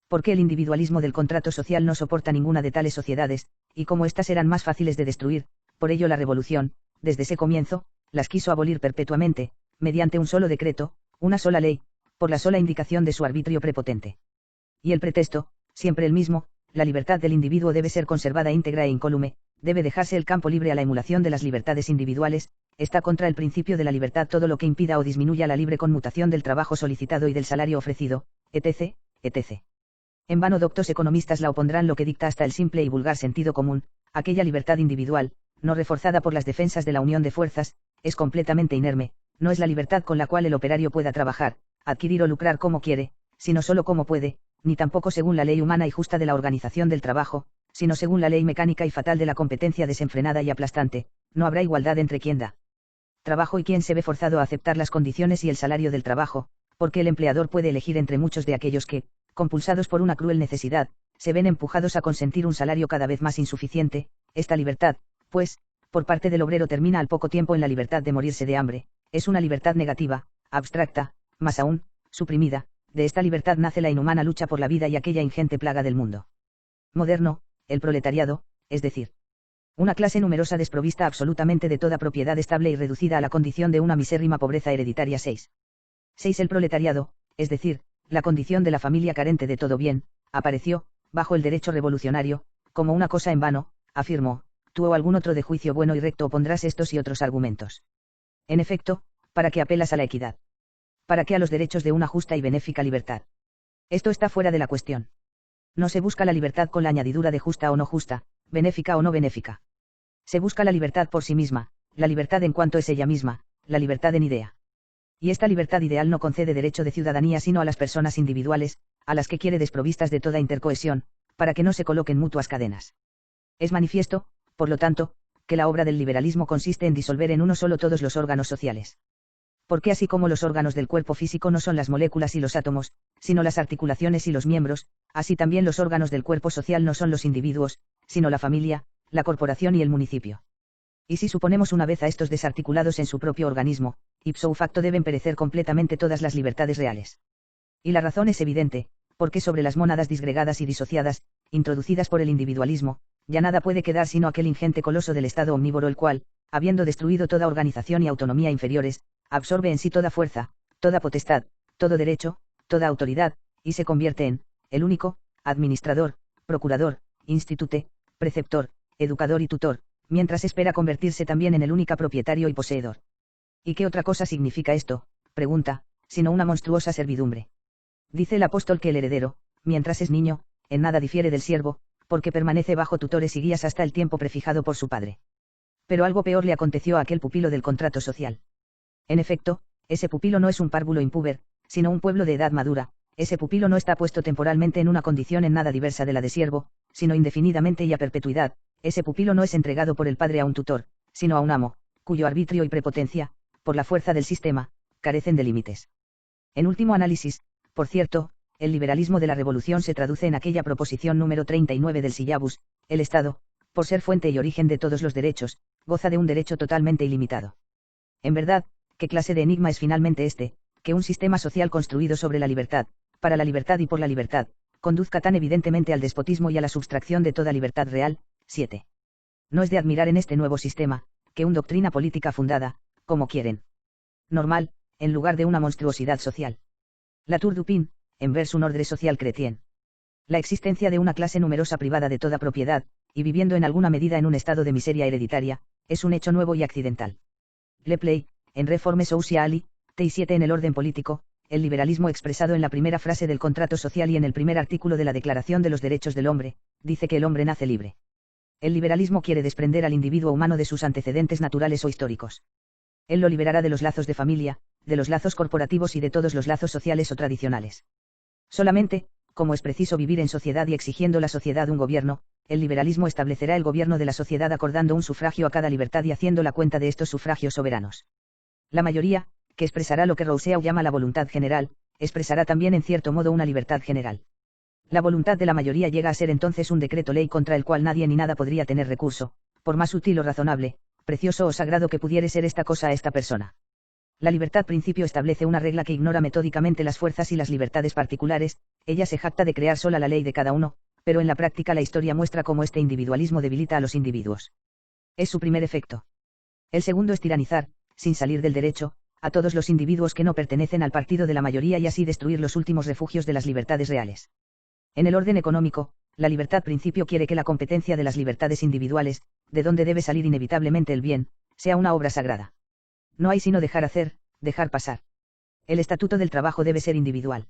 Porque el individualismo del contrato social no soporta ninguna de tales sociedades, y como éstas eran más fáciles de destruir, por ello la revolución, desde ese comienzo, las quiso abolir perpetuamente, mediante un solo decreto, una sola ley, por la sola indicación de su arbitrio prepotente. Y el pretexto, siempre el mismo, la libertad del individuo debe ser conservada íntegra e incólume, debe dejarse el campo libre a la emulación de las libertades individuales, está contra el principio de la libertad todo lo que impida o disminuya la libre conmutación del trabajo solicitado y del salario ofrecido, etc., etc. En vano doctos economistas la opondrán lo que dicta hasta el simple y vulgar sentido común, aquella libertad individual, no reforzada por las defensas de la unión de fuerzas, es completamente inerme, no es la libertad con la cual el operario pueda trabajar, adquirir o lucrar como quiere, sino solo como puede, ni tampoco según la ley humana y justa de la organización del trabajo, sino según la ley mecánica y fatal de la competencia desenfrenada y aplastante, no habrá igualdad entre quien da trabajo y quien se ve forzado a aceptar las condiciones y el salario del trabajo, porque el empleador puede elegir entre muchos de aquellos que, compulsados por una cruel necesidad, se ven empujados a consentir un salario cada vez más insuficiente. Esta libertad, pues, por parte del obrero termina al poco tiempo en la libertad de morirse de hambre, es una libertad negativa, abstracta, más aún, suprimida. De esta libertad nace la inhumana lucha por la vida y aquella ingente plaga del mundo moderno, el proletariado, es decir, una clase numerosa desprovista absolutamente de toda propiedad estable y reducida a la condición de una misérrima pobreza hereditaria. 6. El proletariado, es decir, la condición de la familia carente de todo bien, apareció, bajo el derecho revolucionario, como una cosa en vano, afirmó, tú o algún otro de juicio bueno y recto opondrás estos y otros argumentos. En efecto, ¿para qué apelas a la equidad? ¿Para qué a los derechos de una justa y benéfica libertad? Esto está fuera de la cuestión. No se busca la libertad con la añadidura de justa o no justa, benéfica o no benéfica. Se busca la libertad por sí misma, la libertad en cuanto es ella misma, la libertad en idea. Y esta libertad ideal no concede derecho de ciudadanía sino a las personas individuales, a las que quiere desprovistas de toda intercohesión, para que no se coloquen mutuas cadenas. Es manifiesto, por lo tanto, que la obra del liberalismo consiste en disolver en uno solo todos los órganos sociales. Porque así como los órganos del cuerpo físico no son las moléculas y los átomos, sino las articulaciones y los miembros, así también los órganos del cuerpo social no son los individuos, sino la familia, la corporación y el municipio. Y si suponemos una vez a estos desarticulados en su propio organismo, ipso facto deben perecer completamente todas las libertades reales. Y la razón es evidente, porque sobre las mónadas disgregadas y disociadas, introducidas por el individualismo, ya nada puede quedar sino aquel ingente coloso del Estado omnívoro, el cual, habiendo destruido toda organización y autonomía inferiores, absorbe en sí toda fuerza, toda potestad, todo derecho, toda autoridad, y se convierte en el único administrador, procurador, institute, preceptor, educador y tutor, mientras espera convertirse también en el único propietario y poseedor. ¿Y qué otra cosa significa esto?, pregunta, sino una monstruosa servidumbre. Dice el apóstol que el heredero, mientras es niño, en nada difiere del siervo, porque permanece bajo tutores y guías hasta el tiempo prefijado por su padre. Pero algo peor le aconteció a aquel pupilo del contrato social. En efecto, ese pupilo no es un párvulo impúber, sino un pueblo de edad madura. Ese pupilo no está puesto temporalmente en una condición en nada diversa de la de siervo, sino indefinidamente y a perpetuidad. Ese pupilo no es entregado por el padre a un tutor, sino a un amo, cuyo arbitrio y prepotencia, por la fuerza del sistema, carecen de límites. En último análisis, por cierto, el liberalismo de la revolución se traduce en aquella proposición número 39 del Syllabus: el Estado, por ser fuente y origen de todos los derechos, goza de un derecho totalmente ilimitado. En verdad, ¿qué clase de enigma es finalmente este, que un sistema social construido sobre la libertad, para la libertad y por la libertad, conduzca tan evidentemente al despotismo y a la subtracción de toda libertad real? 7. No es de admirar en este nuevo sistema, que una doctrina política fundada, como quieren, normal, en lugar de una monstruosidad social. La Tour du Pin, en vers un ordre social chrétien. La existencia de una clase numerosa privada de toda propiedad, y viviendo en alguna medida en un estado de miseria hereditaria, es un hecho nuevo y accidental. Le Play, en Reforme Sociali, T7 en el orden político, el liberalismo expresado en la primera frase del contrato social y en el primer artículo de la Declaración de los Derechos del Hombre, dice que el hombre nace libre. El liberalismo quiere desprender al individuo humano de sus antecedentes naturales o históricos. Él lo liberará de los lazos de familia, de los lazos corporativos y de todos los lazos sociales o tradicionales. Solamente, como es preciso vivir en sociedad y exigiendo la sociedad un gobierno, el liberalismo establecerá el gobierno de la sociedad acordando un sufragio a cada libertad y haciendo la cuenta de estos sufragios soberanos. La mayoría, que expresará lo que Rousseau llama la voluntad general, expresará también en cierto modo una libertad general. La voluntad de la mayoría llega a ser entonces un decreto ley contra el cual nadie ni nada podría tener recurso, por más útil o razonable, precioso o sagrado que pudiere ser esta cosa a esta persona. La libertad principio establece una regla que ignora metódicamente las fuerzas y las libertades particulares, ella se jacta de crear sola la ley de cada uno, pero en la práctica la historia muestra cómo este individualismo debilita a los individuos. Es su primer efecto. El segundo es tiranizar, sin salir del derecho, a todos los individuos que no pertenecen al partido de la mayoría y así destruir los últimos refugios de las libertades reales. En el orden económico, la libertad principio quiere que la competencia de las libertades individuales, de donde debe salir inevitablemente el bien, sea una obra sagrada. No hay sino dejar hacer, dejar pasar. El estatuto del trabajo debe ser individual.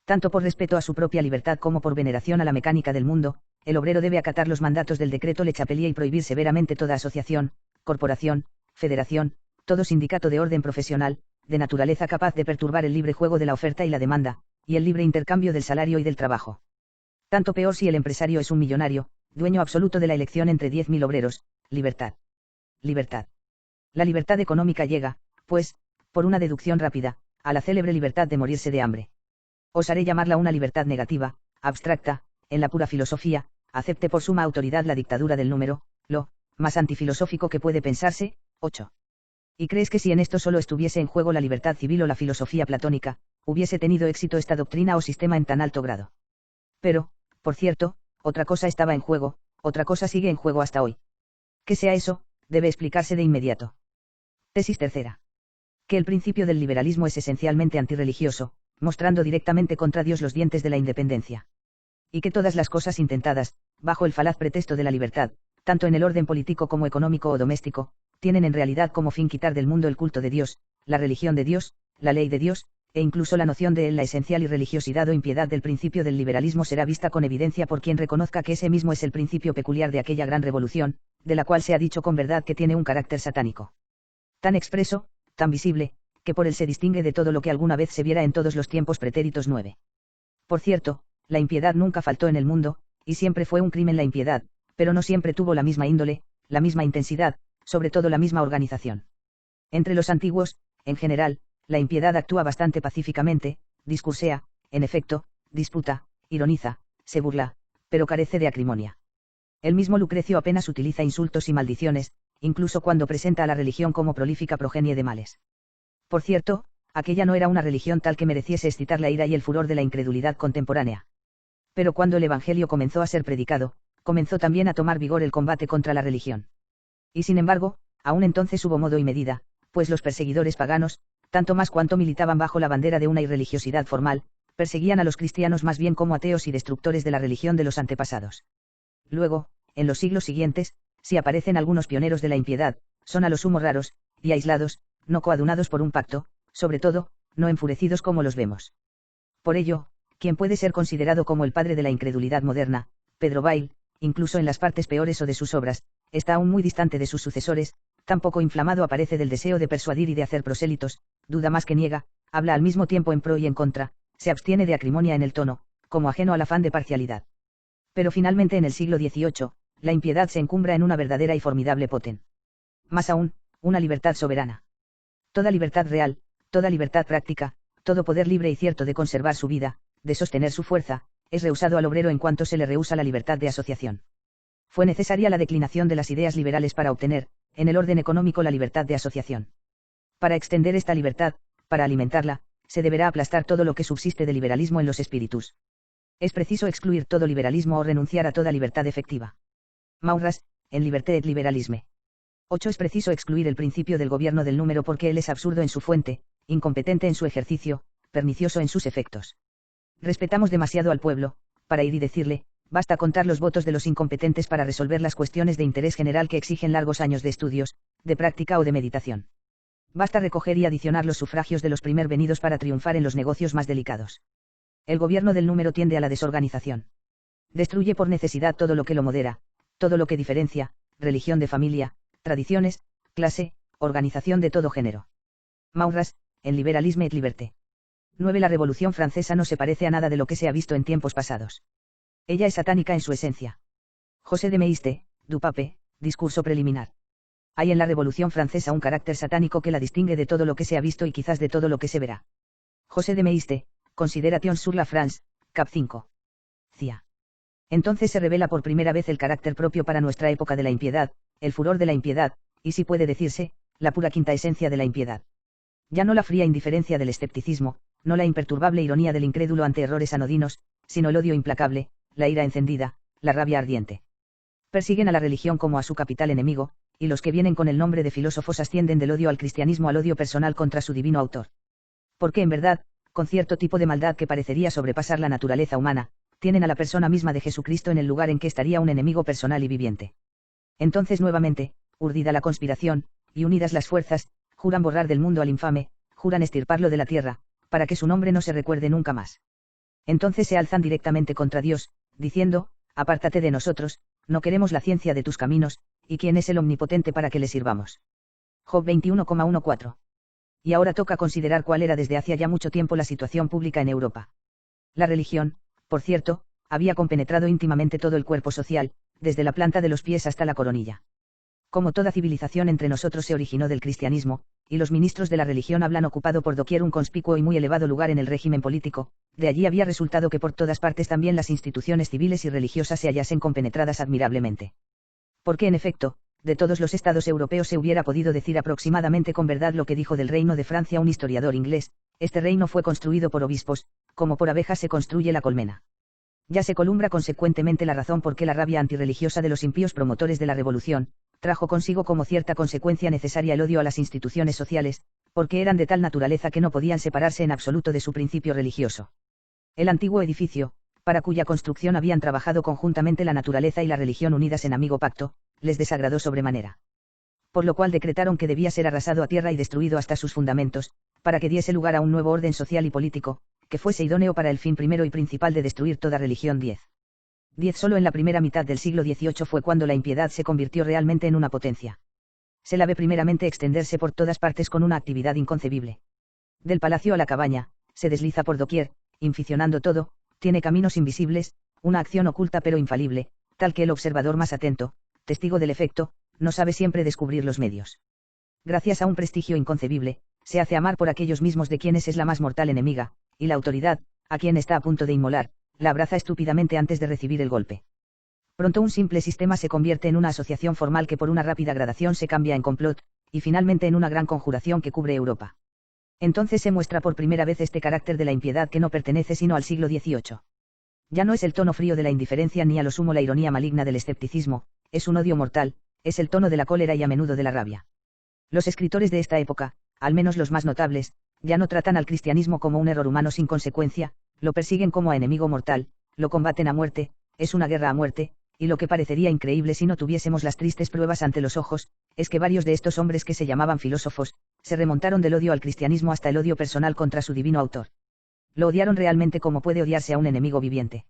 Tanto por respeto a su propia libertad como por veneración a la mecánica del mundo, el obrero debe acatar los mandatos del decreto Le Chapelier y prohibir severamente toda asociación, corporación, federación, todo sindicato de orden profesional, de naturaleza capaz de perturbar el libre juego de la oferta y la demanda, y el libre intercambio del salario y del trabajo. Tanto peor si el empresario es un millonario, dueño absoluto de la elección entre 10.000 obreros. Libertad. Libertad. La libertad económica llega, pues, por una deducción rápida, a la célebre libertad de morirse de hambre. Osaré llamarla una libertad negativa, abstracta, en la pura filosofía, acepte por suma autoridad la dictadura del número, lo más antifilosófico que puede pensarse. 8. ¿Y crees que si en esto solo estuviese en juego la libertad civil o la filosofía platónica, hubiese tenido éxito esta doctrina o sistema en tan alto grado? Pero, por cierto, otra cosa estaba en juego, otra cosa sigue en juego hasta hoy. Que sea eso, debe explicarse de inmediato. Tesis tercera. Que el principio del liberalismo es esencialmente antirreligioso, mostrando directamente contra Dios los dientes de la independencia. Y que todas las cosas intentadas, bajo el falaz pretexto de la libertad, tanto en el orden político como económico o doméstico, tienen en realidad como fin quitar del mundo el culto de Dios, la religión de Dios, la ley de Dios, e incluso la noción de él. La esencial irreligiosidad o impiedad del principio del liberalismo será vista con evidencia por quien reconozca que ese mismo es el principio peculiar de aquella gran revolución, de la cual se ha dicho con verdad que tiene un carácter satánico. Tan expreso, tan visible, que por él se distingue de todo lo que alguna vez se viera en todos los tiempos pretéritos. 9. Por cierto, la impiedad nunca faltó en el mundo, y siempre fue un crimen la impiedad, pero no siempre tuvo la misma índole, la misma intensidad, sobre todo la misma organización. Entre los antiguos, en general, La impiedad actúa bastante pacíficamente, discursea, en efecto, disputa, ironiza, se burla, pero carece de acrimonia. El mismo Lucrecio apenas utiliza insultos y maldiciones, incluso cuando presenta a la religión como prolífica progenie de males. Por cierto, aquella no era una religión tal que mereciese excitar la ira y el furor de la incredulidad contemporánea. Pero cuando el Evangelio comenzó a ser predicado, comenzó también a tomar vigor el combate contra la religión. Y sin embargo, aún entonces hubo modo y medida, pues los perseguidores paganos, tanto más cuanto militaban bajo la bandera de una irreligiosidad formal, perseguían a los cristianos más bien como ateos y destructores de la religión de los antepasados. Luego, en los siglos siguientes, si aparecen algunos pioneros de la impiedad, son a lo sumo raros, y aislados, no coadunados por un pacto, sobre todo, no enfurecidos como los vemos. Por ello, quien puede ser considerado como el padre de la incredulidad moderna, Pedro Bayle, incluso en las partes peores o de sus obras, está aún muy distante de sus sucesores, tan poco inflamado aparece del deseo de persuadir y de hacer prosélitos, duda más que niega, habla al mismo tiempo en pro y en contra, se abstiene de acrimonia en el tono, como ajeno al afán de parcialidad. Pero finalmente en el siglo XVIII, la impiedad se encumbra en una verdadera y formidable poten. Más aún, una libertad soberana. Toda libertad real, toda libertad práctica, todo poder libre y cierto de conservar su vida, de sostener su fuerza, es rehusado al obrero en cuanto se le rehúsa la libertad de asociación. Fue necesaria la declinación de las ideas liberales para obtener, en el orden económico, la libertad de asociación. Para extender esta libertad, para alimentarla, se deberá aplastar todo lo que subsiste de liberalismo en los espíritus. Es preciso excluir todo liberalismo o renunciar a toda libertad efectiva. Maurras, en Liberté et Liberalisme. 8. Es preciso excluir el principio del gobierno del número porque él es absurdo en su fuente, incompetente en su ejercicio, pernicioso en sus efectos. Respetamos demasiado al pueblo, para ir y decirle, basta contar los votos de los incompetentes para resolver las cuestiones de interés general que exigen largos años de estudios, de práctica o de meditación. Basta recoger y adicionar los sufragios de los primervenidos para triunfar en los negocios más delicados. El gobierno del número tiende a la desorganización. Destruye por necesidad todo lo que lo modera, todo lo que diferencia, religión de familia, tradiciones, clase, organización de todo género. Maurras, en Liberalisme et Liberté. 9. La Revolución Francesa no se parece a nada de lo que se ha visto en tiempos pasados. Ella es satánica en su esencia. José de Meiste, Du Pape, discurso preliminar. Hay en la Revolución Francesa un carácter satánico que la distingue de todo lo que se ha visto y quizás de todo lo que se verá. José de Meiste, Considération sur la France, cap 5. Cia. Entonces se revela por primera vez el carácter propio para nuestra época de la impiedad, el furor de la impiedad, y si puede decirse, la pura quinta esencia de la impiedad. Ya no la fría indiferencia del escepticismo, no la imperturbable ironía del incrédulo ante errores anodinos, sino el odio implacable, la ira encendida, la rabia ardiente. Persiguen a la religión como a su capital enemigo, y los que vienen con el nombre de filósofos ascienden del odio al cristianismo al odio personal contra su divino autor. Porque en verdad, con cierto tipo de maldad que parecería sobrepasar la naturaleza humana, tienen a la persona misma de Jesucristo en el lugar en que estaría un enemigo personal y viviente. Entonces nuevamente, urdida la conspiración, y unidas las fuerzas, juran borrar del mundo al infame, juran extirparlo de la tierra, para que su nombre no se recuerde nunca más. Entonces se alzan directamente contra Dios, diciendo, apártate de nosotros, no queremos la ciencia de tus caminos, y quién es el omnipotente para que le sirvamos. Job 21,14. Y ahora toca considerar cuál era desde hacía ya mucho tiempo la situación pública en Europa. La religión, por cierto, había compenetrado íntimamente todo el cuerpo social, desde la planta de los pies hasta la coronilla. Como toda civilización entre nosotros se originó del cristianismo, y los ministros de la religión hablan ocupado por doquier un conspicuo y muy elevado lugar en el régimen político, de allí había resultado que por todas partes también las instituciones civiles y religiosas se hallasen compenetradas admirablemente. Porque en efecto, de todos los estados europeos se hubiera podido decir aproximadamente con verdad lo que dijo del reino de Francia un historiador inglés: este reino fue construido por obispos, como por abejas se construye la colmena. Ya se columbra consecuentemente la razón por qué la rabia antirreligiosa de los impíos promotores de la revolución trajo consigo como cierta consecuencia necesaria el odio a las instituciones sociales, porque eran de tal naturaleza que no podían separarse en absoluto de su principio religioso. El antiguo edificio, para cuya construcción habían trabajado conjuntamente la naturaleza y la religión unidas en amigo pacto, les desagradó sobremanera. Por lo cual decretaron que debía ser arrasado a tierra y destruido hasta sus fundamentos, para que diese lugar a un nuevo orden social y político, que fuese idóneo para el fin primero y principal de destruir toda religión. 10. Solo en la primera mitad del siglo XVIII fue cuando la impiedad se convirtió realmente en una potencia. Se la ve primeramente extenderse por todas partes con una actividad inconcebible. Del palacio a la cabaña, se desliza por doquier, inficionando todo, tiene caminos invisibles, una acción oculta pero infalible, tal que el observador más atento, testigo del efecto, no sabe siempre descubrir los medios. Gracias a un prestigio inconcebible, se hace amar por aquellos mismos de quienes es la más mortal enemiga, y la autoridad, a quien está a punto de inmolar, la abraza estúpidamente antes de recibir el golpe. Pronto un simple sistema se convierte en una asociación formal que por una rápida gradación se cambia en complot, y finalmente en una gran conjuración que cubre Europa. Entonces se muestra por primera vez este carácter de la impiedad que no pertenece sino al siglo XVIII. Ya no es el tono frío de la indiferencia ni a lo sumo la ironía maligna del escepticismo, es un odio mortal, es el tono de la cólera y a menudo de la rabia. Los escritores de esta época, al menos los más notables, ya no tratan al cristianismo como un error humano sin consecuencia, lo persiguen como a enemigo mortal, lo combaten a muerte, es una guerra a muerte, y lo que parecería increíble si no tuviésemos las tristes pruebas ante los ojos, es que varios de estos hombres que se llamaban filósofos, se remontaron del odio al cristianismo hasta el odio personal contra su divino autor. Lo odiaron realmente como puede odiarse a un enemigo viviente.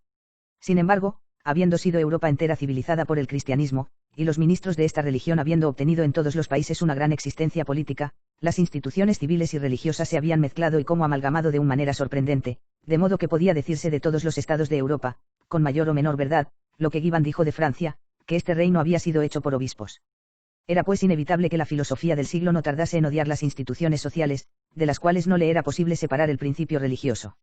Sin embargo, habiendo sido Europa entera civilizada por el cristianismo, y los ministros de esta religión habiendo obtenido en todos los países una gran existencia política, las instituciones civiles y religiosas se habían mezclado y como amalgamado de una manera sorprendente, de modo que podía decirse de todos los estados de Europa, con mayor o menor verdad, lo que Gibbon dijo de Francia, que este reino había sido hecho por obispos. Era pues inevitable que la filosofía del siglo no tardase en odiar las instituciones sociales, de las cuales no le era posible separar el principio religioso.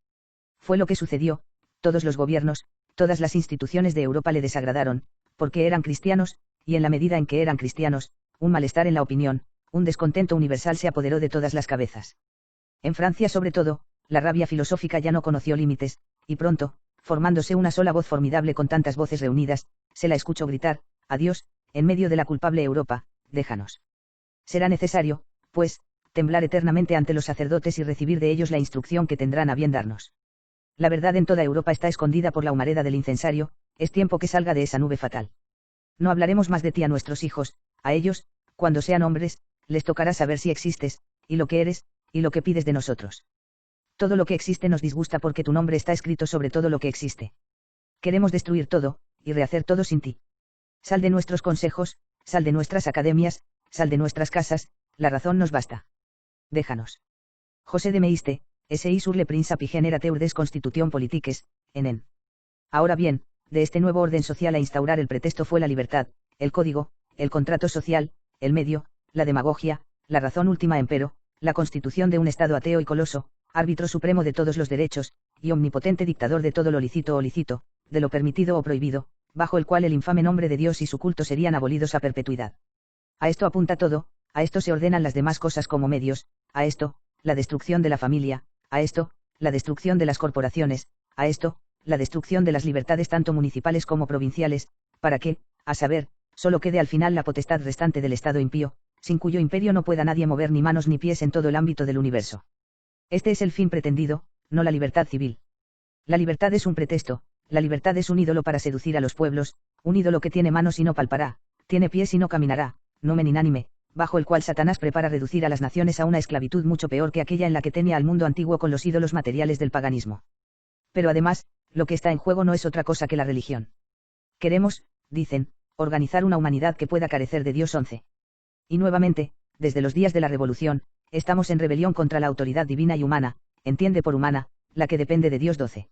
Fue lo que sucedió, todos los gobiernos, todas las instituciones de Europa le desagradaron, porque eran cristianos, y en la medida en que eran cristianos, un malestar en la opinión, un descontento universal se apoderó de todas las cabezas. En Francia sobre todo, la rabia filosófica ya no conoció límites, y pronto, formándose una sola voz formidable con tantas voces reunidas, se la escuchó gritar: «Adiós, en medio de la culpable Europa, déjanos». Será necesario, pues, temblar eternamente ante los sacerdotes y recibir de ellos la instrucción que tendrán a bien darnos. La verdad en toda Europa está escondida por la humareda del incensario, es tiempo que salga de esa nube fatal. No hablaremos más de ti a nuestros hijos, a ellos, cuando sean hombres, les tocará saber si existes, y lo que eres, y lo que pides de nosotros. Todo lo que existe nos disgusta porque tu nombre está escrito sobre todo lo que existe. Queremos destruir todo, y rehacer todo sin ti. Sal de nuestros consejos, sal de nuestras academias, sal de nuestras casas, la razón nos basta. Déjanos. José de Meiste, S.I. sur le Principe Generateur des Constitution Politiques, en. Ahora bien, de este nuevo orden social a instaurar el pretexto fue la libertad, el código, el contrato social, el medio, la demagogia, la razón última empero, la constitución de un Estado ateo y coloso, árbitro supremo de todos los derechos, y omnipotente dictador de todo lo lícito o lícito, de lo permitido o prohibido, bajo el cual el infame nombre de Dios y su culto serían abolidos a perpetuidad. A esto apunta todo, a esto se ordenan las demás cosas como medios, a esto, la destrucción de la familia, a esto, la destrucción de las corporaciones, a esto, la destrucción de las libertades tanto municipales como provinciales, para que, a saber, solo quede al final la potestad restante del Estado impío, sin cuyo imperio no pueda nadie mover ni manos ni pies en todo el ámbito del universo. Este es el fin pretendido, no la libertad civil. La libertad es un pretexto, la libertad es un ídolo para seducir a los pueblos, un ídolo que tiene manos y no palpará, tiene pies y no caminará, nomen inánime, bajo el cual Satanás prepara reducir a las naciones a una esclavitud mucho peor que aquella en la que tenía al mundo antiguo con los ídolos materiales del paganismo. Pero además, lo que está en juego no es otra cosa que la religión. Queremos, dicen, organizar una humanidad que pueda carecer de Dios 11. Y nuevamente, desde los días de la Revolución, estamos en rebelión contra la autoridad divina y humana, entiende por humana, la que depende de Dios 12.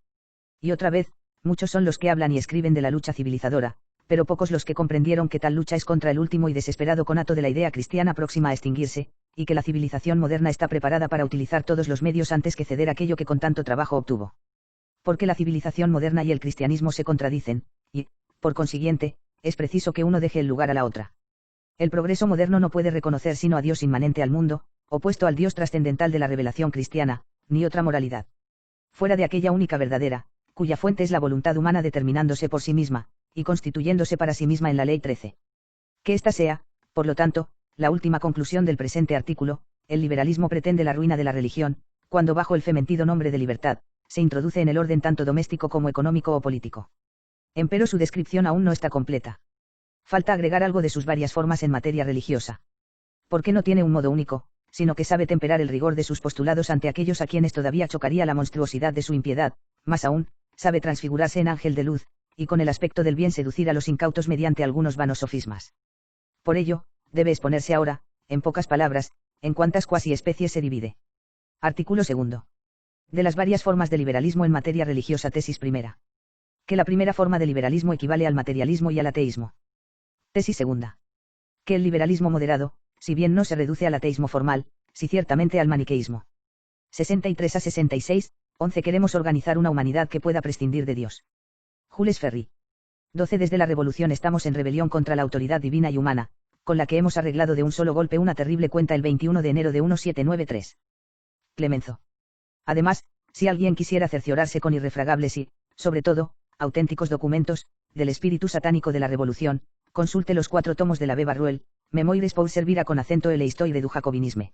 Y otra vez, muchos son los que hablan y escriben de la lucha civilizadora, pero pocos los que comprendieron que tal lucha es contra el último y desesperado conato de la idea cristiana próxima a extinguirse, y que la civilización moderna está preparada para utilizar todos los medios antes que ceder aquello que con tanto trabajo obtuvo. Porque la civilización moderna y el cristianismo se contradicen, y, por consiguiente, es preciso que uno deje el lugar a la otra. El progreso moderno no puede reconocer sino a Dios inmanente al mundo, opuesto al Dios trascendental de la revelación cristiana, ni otra moralidad. Fuera de aquella única verdadera, cuya fuente es la voluntad humana determinándose por sí misma, y constituyéndose para sí misma en la ley 13. Que ésta sea, por lo tanto, la última conclusión del presente artículo, el liberalismo pretende la ruina de la religión, cuando bajo el fementido nombre de libertad, se introduce en el orden tanto doméstico como económico o político. Empero su descripción aún no está completa. Falta agregar algo de sus varias formas en materia religiosa. Porque no tiene un modo único, sino que sabe temperar el rigor de sus postulados ante aquellos a quienes todavía chocaría la monstruosidad de su impiedad, más aún, sabe transfigurarse en ángel de luz, y con el aspecto del bien seducir a los incautos mediante algunos vanos sofismas. Por ello, debe exponerse ahora, en pocas palabras, en cuántas cuasi especies se divide. Artículo 2. De las varias formas de liberalismo en materia religiosa. Tesis primera. Que la primera forma de liberalismo equivale al materialismo y al ateísmo. Tesis segunda. Que el liberalismo moderado, si bien no se reduce al ateísmo formal, sí ciertamente al maniqueísmo. 63 a 66, 11 Queremos organizar una humanidad que pueda prescindir de Dios. Jules Ferry. 12 Desde la revolución estamos en rebelión contra la autoridad divina y humana, con la que hemos arreglado de un solo golpe una terrible cuenta el 21 de enero de 1793. Clemenceau. Además, si alguien quisiera cerciorarse con irrefragables y, sobre todo, auténticos documentos, del espíritu satánico de la revolución, consulte los 4 tomos de la Beba Ruel, Memoires pour servir con acento el Histoire du Jacobinisme.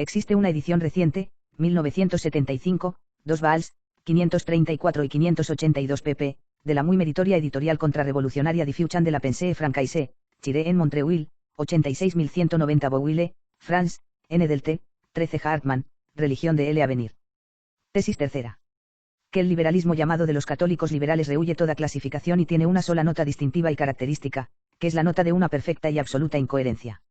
Existe una edición reciente, 1975, 2 Vals, 534 y 582 pp, de la muy meritoria editorial contrarrevolucionaria Diffusion de la Pensée Francaise, Chiré en Montreuil, 86190 Bouille, France, N. del T, 13 Hartmann, Religión de L. Avenir. Tesis tercera. Que el liberalismo llamado de los católicos liberales rehúye toda clasificación y tiene una sola nota distintiva y característica, que es la nota de una perfecta y absoluta incoherencia.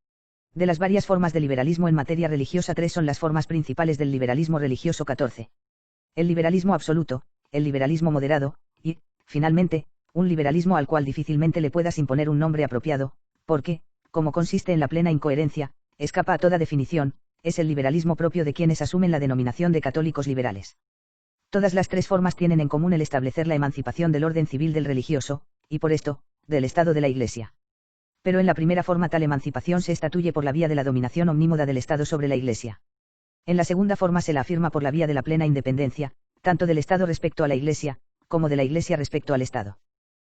De las varias formas de liberalismo en materia religiosa 3 son las formas principales del liberalismo religioso 14. El liberalismo absoluto, el liberalismo moderado, y, finalmente, un liberalismo al cual difícilmente le puedas imponer un nombre apropiado, porque, como consiste en la plena incoherencia, escapa a toda definición, es el liberalismo propio de quienes asumen la denominación de católicos liberales. Todas las 3 formas tienen en común el establecer la emancipación del orden civil del religioso, y por esto, del Estado de la Iglesia. Pero en la primera forma tal emancipación se estatuye por la vía de la dominación omnímoda del Estado sobre la Iglesia. En la segunda forma se la afirma por la vía de la plena independencia, tanto del Estado respecto a la Iglesia, como de la Iglesia respecto al Estado.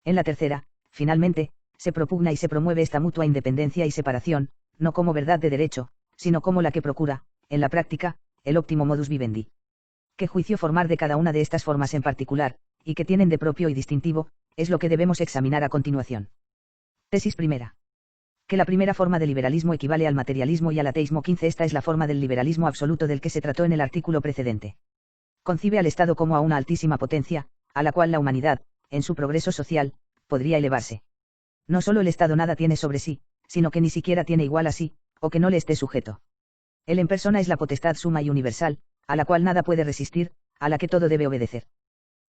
En la tercera, finalmente, se propugna y se promueve esta mutua independencia y separación, no como verdad de derecho, sino como la que procura, en la práctica, el óptimo modus vivendi. ¿Qué juicio formar de cada una de estas formas en particular, y qué tienen de propio y distintivo, es lo que debemos examinar a continuación? Tesis primera. Que la primera forma de liberalismo equivale al materialismo y al ateísmo 15. Esta es la forma del liberalismo absoluto del que se trató en el artículo precedente. Concibe al Estado como a una altísima potencia, a la cual la humanidad, en su progreso social, podría elevarse. No solo el Estado nada tiene sobre sí, sino que ni siquiera tiene igual a sí, o que no le esté sujeto. Él en persona es la potestad suma y universal, a la cual nada puede resistir, a la que todo debe obedecer.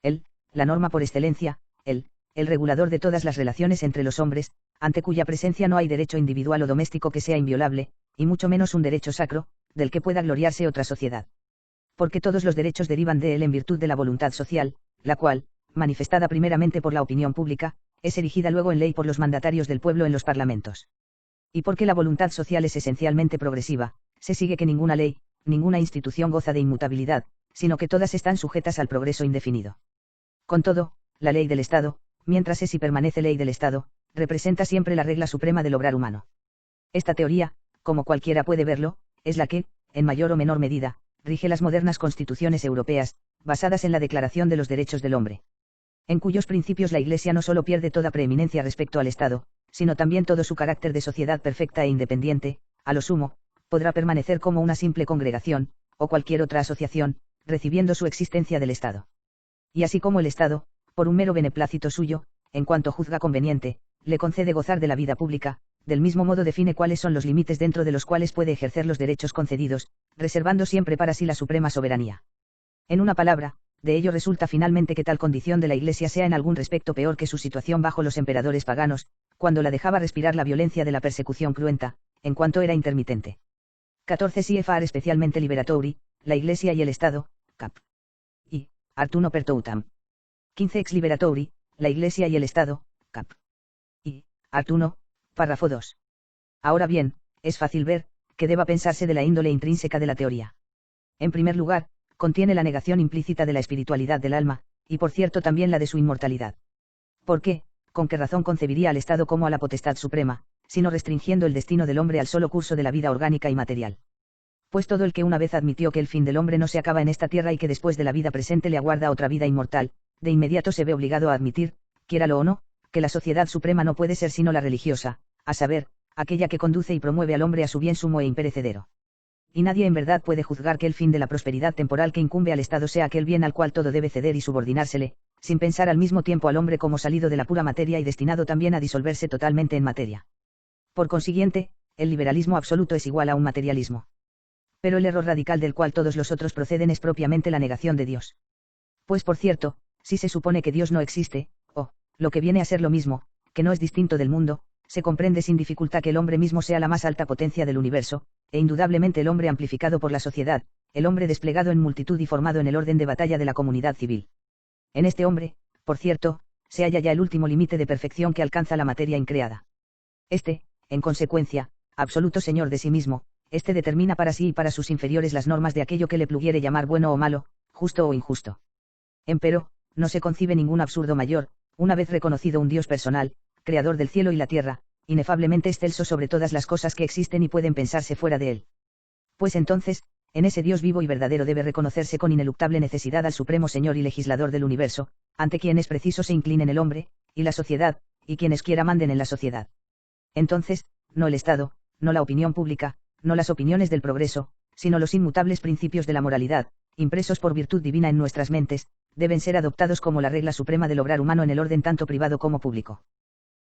Él, la norma por excelencia, él, el regulador de todas las relaciones entre los hombres, ante cuya presencia no hay derecho individual o doméstico que sea inviolable, y mucho menos un derecho sacro, del que pueda gloriarse otra sociedad. Porque todos los derechos derivan de él en virtud de la voluntad social, la cual, manifestada primeramente por la opinión pública, es erigida luego en ley por los mandatarios del pueblo en los parlamentos. Y porque la voluntad social es esencialmente progresiva, se sigue que ninguna ley, ninguna institución goza de inmutabilidad, sino que todas están sujetas al progreso indefinido. Con todo, la ley del Estado, mientras es y permanece ley del Estado, representa siempre la regla suprema del obrar humano. Esta teoría, como cualquiera puede verlo, es la que, en mayor o menor medida, rige las modernas constituciones europeas, basadas en la Declaración de los Derechos del Hombre. En cuyos principios la Iglesia no solo pierde toda preeminencia respecto al Estado, sino también todo su carácter de sociedad perfecta e independiente, a lo sumo, podrá permanecer como una simple congregación, o cualquier otra asociación, recibiendo su existencia del Estado. Y así como el Estado, por un mero beneplácito suyo, en cuanto juzga conveniente, le concede gozar de la vida pública, del mismo modo define cuáles son los límites dentro de los cuales puede ejercer los derechos concedidos, reservando siempre para sí la suprema soberanía. En una palabra, de ello resulta finalmente que tal condición de la Iglesia sea en algún respecto peor que su situación bajo los emperadores paganos, cuando la dejaba respirar la violencia de la persecución cruenta, en cuanto era intermitente. 14 CFR especialmente liberatori, la Iglesia y el Estado, cap. Y, Artuno per toutam. 15 ex liberatori, la Iglesia y el Estado, cap. Y, Artuno, párrafo 2. Ahora bien, es fácil ver, que deba pensarse de la índole intrínseca de la teoría. En primer lugar, contiene la negación implícita de la espiritualidad del alma, y por cierto también la de su inmortalidad. ¿Por qué? ¿Con qué razón concebiría al Estado como a la potestad suprema, sino restringiendo el destino del hombre al solo curso de la vida orgánica y material? Pues todo el que una vez admitió que el fin del hombre no se acaba en esta tierra y que después de la vida presente le aguarda otra vida inmortal, de inmediato se ve obligado a admitir, quiéralo o no, que la sociedad suprema no puede ser sino la religiosa, a saber, aquella que conduce y promueve al hombre a su bien sumo e imperecedero. Y nadie en verdad puede juzgar que el fin de la prosperidad temporal que incumbe al Estado sea aquel bien al cual todo debe ceder y subordinársele, sin pensar al mismo tiempo al hombre como salido de la pura materia y destinado también a disolverse totalmente en materia. Por consiguiente, el liberalismo absoluto es igual a un materialismo. Pero el error radical del cual todos los otros proceden es propiamente la negación de Dios. Pues por cierto, si se supone que Dios no existe, o, lo que viene a ser lo mismo, que no es distinto del mundo, se comprende sin dificultad que el hombre mismo sea la más alta potencia del universo, e indudablemente el hombre amplificado por la sociedad, el hombre desplegado en multitud y formado en el orden de batalla de la comunidad civil. En este hombre, por cierto, se halla ya el último límite de perfección que alcanza la materia increada. Este, en consecuencia, absoluto señor de sí mismo, este determina para sí y para sus inferiores las normas de aquello que le pluguiere llamar bueno o malo, justo o injusto. Empero, no se concibe ningún absurdo mayor, una vez reconocido un Dios personal, creador del cielo y la tierra, inefablemente excelso sobre todas las cosas que existen y pueden pensarse fuera de él. Pues entonces, en ese Dios vivo y verdadero debe reconocerse con ineluctable necesidad al Supremo Señor y Legislador del universo, ante quien es preciso se inclinen el hombre, y la sociedad, y quienes quiera manden en la sociedad. Entonces, no el Estado, no la opinión pública, no las opiniones del progreso, sino los inmutables principios de la moralidad, impresos por virtud divina en nuestras mentes, deben ser adoptados como la regla suprema del obrar humano en el orden tanto privado como público.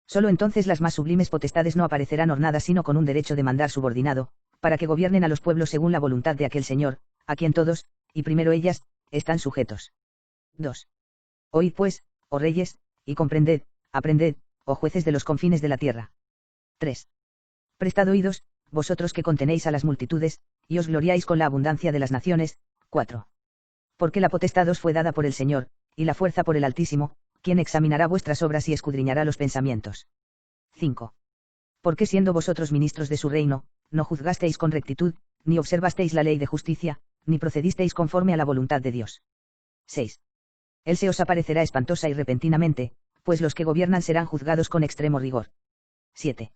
Solo entonces las más sublimes potestades no aparecerán ornadas sino con un derecho de mandar subordinado, para que gobiernen a los pueblos según la voluntad de aquel Señor, a quien todos, y primero ellas, están sujetos. 2. Oíd pues, oh reyes, y comprended, aprended, oh jueces de los confines de la tierra. 3. Prestad oídos, vosotros que contenéis a las multitudes, y os gloriáis con la abundancia de las naciones. 4. Porque la potestad os fue dada por el Señor, y la fuerza por el Altísimo, quien examinará vuestras obras y escudriñará los pensamientos. 5. Porque siendo vosotros ministros de su reino, no juzgasteis con rectitud, ni observasteis la ley de justicia, ni procedisteis conforme a la voluntad de Dios. 6. Él se os aparecerá espantosa y repentinamente, pues los que gobiernan serán juzgados con extremo rigor. 7.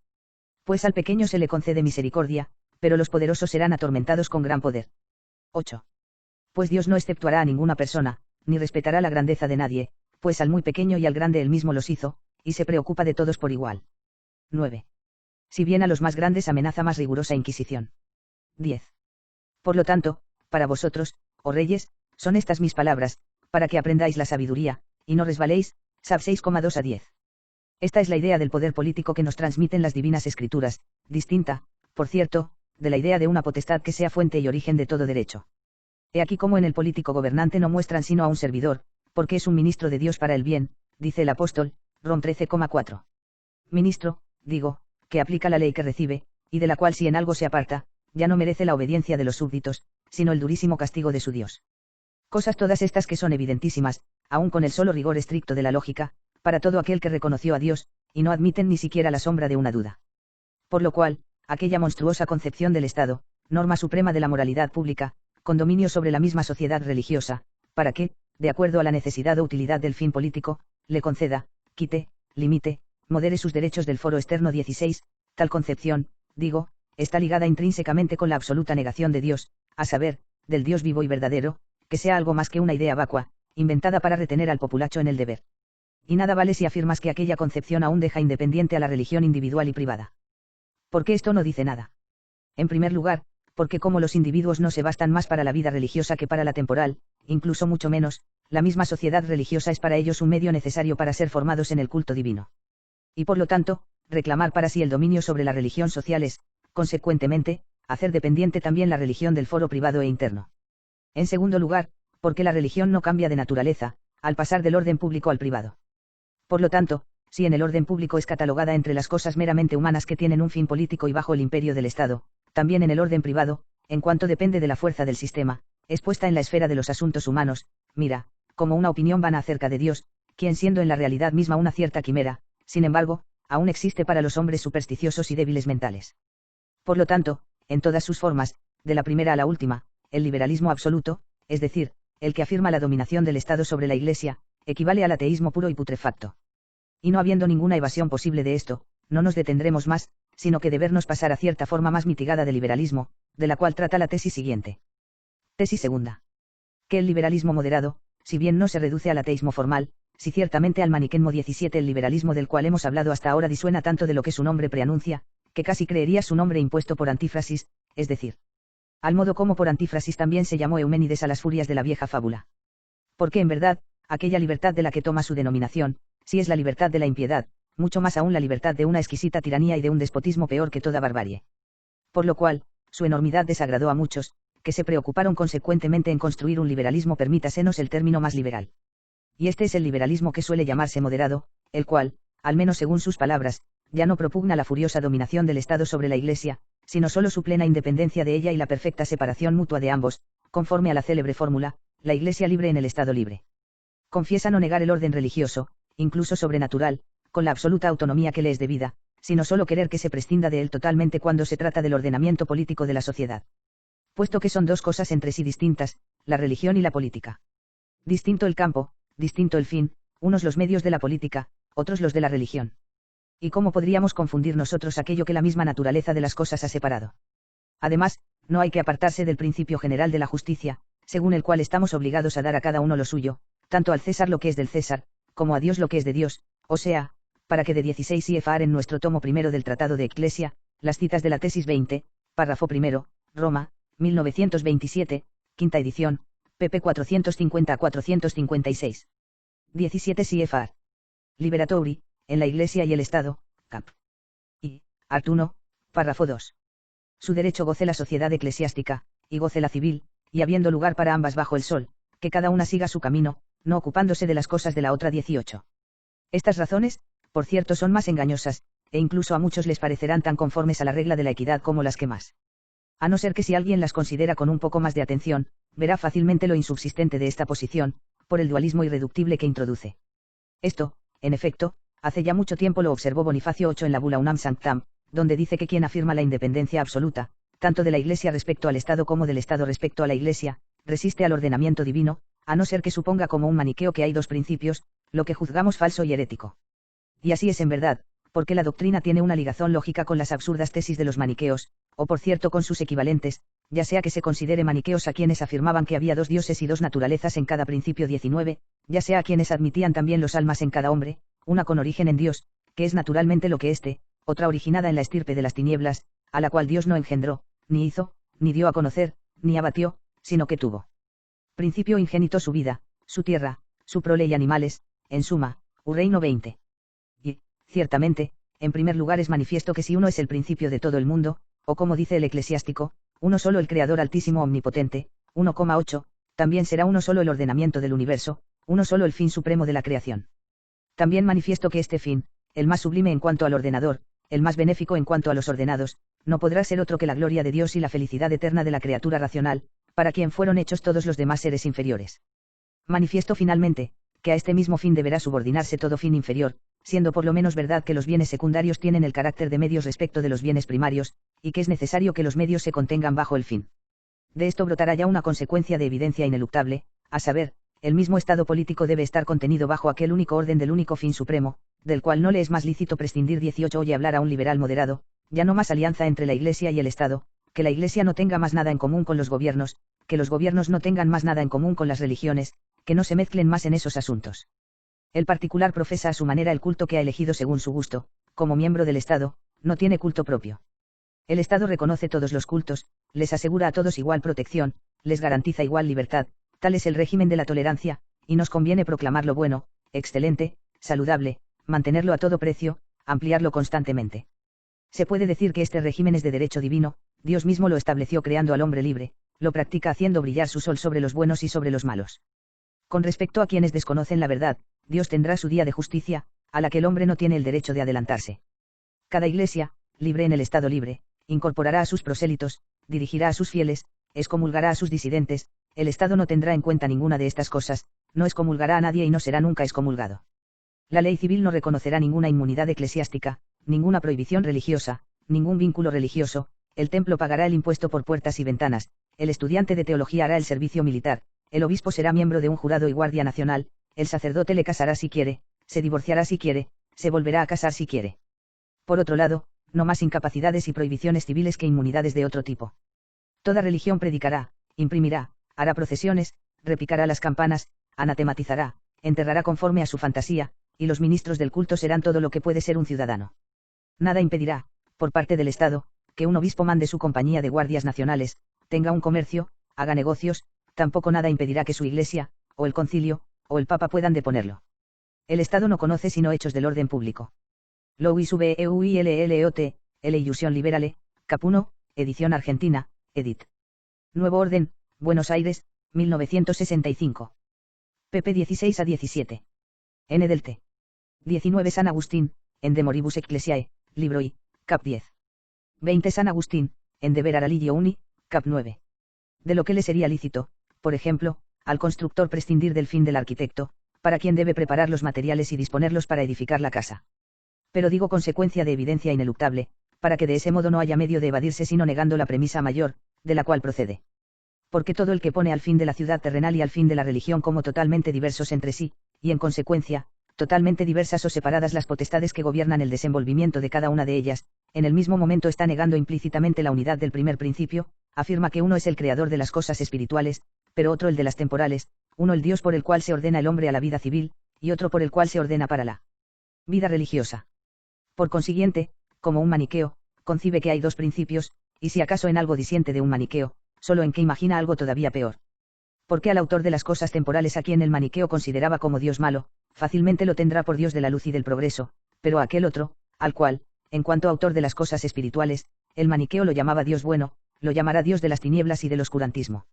Pues al pequeño se le concede misericordia, pero los poderosos serán atormentados con gran poder. 8. Pues Dios no exceptuará a ninguna persona, ni respetará la grandeza de nadie, pues al muy pequeño y al grande él mismo los hizo, y se preocupa de todos por igual. 9. Si bien a los más grandes amenaza más rigurosa inquisición. 10. Por lo tanto, para vosotros, oh reyes, son estas mis palabras, para que aprendáis la sabiduría, y no resbaléis. Sab 6,2-10. Esta es la idea del poder político que nos transmiten las divinas escrituras, distinta, por cierto, de la idea de una potestad que sea fuente y origen de todo derecho. He aquí cómo en el político gobernante no muestran sino a un servidor, porque es un ministro de Dios para el bien, dice el apóstol, Rom 13,4. Ministro, digo, que aplica la ley que recibe, y de la cual si en algo se aparta, ya no merece la obediencia de los súbditos, sino el durísimo castigo de su Dios. Cosas todas estas que son evidentísimas, aun con el solo rigor estricto de la lógica, para todo aquel que reconoció a Dios, y no admiten ni siquiera la sombra de una duda. Por lo cual, aquella monstruosa concepción del Estado, norma suprema de la moralidad pública, con dominio sobre la misma sociedad religiosa, para que, de acuerdo a la necesidad o utilidad del fin político, le conceda, quite, limite, modere sus derechos del foro externo 16, tal concepción, digo, está ligada intrínsecamente con la absoluta negación de Dios, a saber, del Dios vivo y verdadero, que sea algo más que una idea vacua, inventada para retener al populacho en el deber. Y nada vale si afirmas que aquella concepción aún deja independiente a la religión individual y privada. ¿Por qué esto no dice nada? En primer lugar, porque como los individuos no se bastan más para la vida religiosa que para la temporal, incluso mucho menos, la misma sociedad religiosa es para ellos un medio necesario para ser formados en el culto divino. Y por lo tanto, reclamar para sí el dominio sobre la religión social es, consecuentemente, hacer dependiente también la religión del foro privado e interno. En segundo lugar, porque la religión no cambia de naturaleza, al pasar del orden público al privado. Por lo tanto, si en el orden público es catalogada entre las cosas meramente humanas que tienen un fin político y bajo el imperio del Estado, también en el orden privado, en cuanto depende de la fuerza del sistema, es puesta en la esfera de los asuntos humanos, mira, como una opinión vana acerca de Dios, quien siendo en la realidad misma una cierta quimera, sin embargo, aún existe para los hombres supersticiosos y débiles mentales. Por lo tanto, en todas sus formas, de la primera a la última, el liberalismo absoluto, es decir, el que afirma la dominación del Estado sobre la Iglesia, equivale al ateísmo puro y putrefacto. Y no habiendo ninguna evasión posible de esto, no nos detendremos más, sino que debernos pasar a cierta forma más mitigada de liberalismo, de la cual trata la tesis siguiente. Tesis segunda. Que el liberalismo moderado, si bien no se reduce al ateísmo formal, si ciertamente al maniqueísmo 17 el liberalismo del cual hemos hablado hasta ahora disuena tanto de lo que su nombre preanuncia, que casi creería su nombre impuesto por antífrasis, es decir, al modo como por antífrasis también se llamó Euménides a las furias de la vieja fábula. Porque en verdad, aquella libertad de la que toma su denominación, si es la libertad de la impiedad, mucho más aún la libertad de una exquisita tiranía y de un despotismo peor que toda barbarie. Por lo cual, su enormidad desagradó a muchos, que se preocuparon consecuentemente en construir un liberalismo, permítasenos el término más liberal. Y este es el liberalismo que suele llamarse moderado, el cual, al menos según sus palabras, ya no propugna la furiosa dominación del Estado sobre la Iglesia, sino solo su plena independencia de ella y la perfecta separación mutua de ambos, conforme a la célebre fórmula, la Iglesia libre en el Estado libre. Confiesa no negar el orden religioso, incluso sobrenatural, con la absoluta autonomía que le es debida, sino solo querer que se prescinda de él totalmente cuando se trata del ordenamiento político de la sociedad. Puesto que son dos cosas entre sí distintas, la religión y la política. Distinto el campo, distinto el fin, unos los medios de la política, otros los de la religión. ¿Y cómo podríamos confundir nosotros aquello que la misma naturaleza de las cosas ha separado? Además, no hay que apartarse del principio general de la justicia, según el cual estamos obligados a dar a cada uno lo suyo, tanto al César lo que es del César, como a Dios lo que es de Dios, o sea, para que de 16 CFR en nuestro tomo primero del Tratado de Eclesia, las citas de la tesis 20, párrafo primero, Roma, 1927, quinta edición, pp 450 a 456. 17 CFR. Liberatori, en la Iglesia y el Estado, cap. Y, art. 1, párrafo 2. Su derecho goce la sociedad eclesiástica, y goce la civil, y habiendo lugar para ambas bajo el sol, que cada una siga su camino, no ocupándose de las cosas de la otra. 18. Estas razones, por cierto, son más engañosas, e incluso a muchos les parecerán tan conformes a la regla de la equidad como las que más. A no ser que si alguien las considera con un poco más de atención, verá fácilmente lo insubsistente de esta posición, por el dualismo irreductible que introduce. Esto, en efecto, hace ya mucho tiempo lo observó Bonifacio VIII en la bula Unam Sanctam, donde dice que quien afirma la independencia absoluta, tanto de la Iglesia respecto al Estado como del Estado respecto a la Iglesia, resiste al ordenamiento divino, a no ser que suponga como un maniqueo que hay dos principios, lo que juzgamos falso y herético. Y así es en verdad, porque la doctrina tiene una ligazón lógica con las absurdas tesis de los maniqueos, o por cierto con sus equivalentes, ya sea que se considere maniqueos a quienes afirmaban que había dos dioses y dos naturalezas en cada principio 19, ya sea a quienes admitían también los almas en cada hombre, una con origen en Dios, que es naturalmente lo que éste, otra originada en la estirpe de las tinieblas, a la cual Dios no engendró, ni hizo, ni dio a conocer, ni abatió, sino que tuvo. Principio ingénito su vida, su tierra, su prole y animales, en suma, reino 20. Y, ciertamente, en primer lugar es manifiesto que si uno es el principio de todo el mundo, o como dice el eclesiástico, uno solo el Creador altísimo omnipotente, 1,8, también será uno solo el ordenamiento del universo, uno solo el fin supremo de la creación. También manifiesto que este fin, el más sublime en cuanto al ordenador, el más benéfico en cuanto a los ordenados, no podrá ser otro que la gloria de Dios y la felicidad eterna de la criatura racional, para quien fueron hechos todos los demás seres inferiores. Manifiesto finalmente, que a este mismo fin deberá subordinarse todo fin inferior, siendo por lo menos verdad que los bienes secundarios tienen el carácter de medios respecto de los bienes primarios, y que es necesario que los medios se contengan bajo el fin. De esto brotará ya una consecuencia de evidencia ineluctable, a saber, el mismo estado político debe estar contenido bajo aquel único orden del único fin supremo, del cual no le es más lícito prescindir. 18 Oye hablar a un liberal moderado, ya no más alianza entre la Iglesia y el Estado, que la Iglesia no tenga más nada en común con los gobiernos, que los gobiernos no tengan más nada en común con las religiones, que no se mezclen más en esos asuntos. El particular profesa a su manera el culto que ha elegido según su gusto, como miembro del Estado, no tiene culto propio. El Estado reconoce todos los cultos, les asegura a todos igual protección, les garantiza igual libertad, tal es el régimen de la tolerancia, y nos conviene proclamarlo bueno, excelente, saludable, mantenerlo a todo precio, ampliarlo constantemente. Se puede decir que este régimen es de derecho divino, Dios mismo lo estableció creando al hombre libre, lo practica haciendo brillar su sol sobre los buenos y sobre los malos. Con respecto a quienes desconocen la verdad, Dios tendrá su día de justicia, a la que el hombre no tiene el derecho de adelantarse. Cada iglesia, libre en el Estado libre, incorporará a sus prosélitos, dirigirá a sus fieles, excomulgará a sus disidentes, el Estado no tendrá en cuenta ninguna de estas cosas, no excomulgará a nadie y no será nunca excomulgado. La ley civil no reconocerá ninguna inmunidad eclesiástica, ninguna prohibición religiosa, ningún vínculo religioso, el templo pagará el impuesto por puertas y ventanas, el estudiante de teología hará el servicio militar, el obispo será miembro de un jurado y guardia nacional, el sacerdote le casará si quiere, se divorciará si quiere, se volverá a casar si quiere. Por otro lado, no más incapacidades y prohibiciones civiles que inmunidades de otro tipo. Toda religión predicará, imprimirá, hará procesiones, repicará las campanas, anatematizará, enterrará conforme a su fantasía, y los ministros del culto serán todo lo que puede ser un ciudadano. Nada impedirá, por parte del Estado, que un obispo mande su compañía de guardias nacionales, tenga un comercio, haga negocios, tampoco nada impedirá que su iglesia, o el concilio, o el papa puedan deponerlo. El Estado no conoce sino hechos del orden público. Louis V. EUILLOT, L. Ilusión Liberale, Cap 1, edición argentina, edit. Nuevo Orden, Buenos Aires, 1965. pp 16 a 17. N. del T. 19 San Agustín, en De Moribus Ecclesiae, libro I, cap 10. 20 San Agustín, en De Vera Religio Uni, cap 9. De lo que le sería lícito, por ejemplo, al constructor prescindir del fin del arquitecto, para quien debe preparar los materiales y disponerlos para edificar la casa. Pero digo consecuencia de evidencia ineluctable, para que de ese modo no haya medio de evadirse sino negando la premisa mayor, de la cual procede. Porque todo el que pone al fin de la ciudad terrenal y al fin de la religión como totalmente diversos entre sí, y en consecuencia, totalmente diversas o separadas las potestades que gobiernan el desenvolvimiento de cada una de ellas, en el mismo momento está negando implícitamente la unidad del primer principio, afirma que uno es el creador de las cosas espirituales, pero otro el de las temporales, uno el Dios por el cual se ordena el hombre a la vida civil, y otro por el cual se ordena para la vida religiosa. Por consiguiente, como un maniqueo, concibe que hay dos principios, y si acaso en algo disiente de un maniqueo, solo en que imagina algo todavía peor. Porque al autor de las cosas temporales a quien el maniqueo consideraba como Dios malo, fácilmente lo tendrá por Dios de la luz y del progreso, pero a aquel otro, al cual, en cuanto autor de las cosas espirituales, el maniqueo lo llamaba Dios bueno, lo llamará Dios de las tinieblas y del oscurantismo.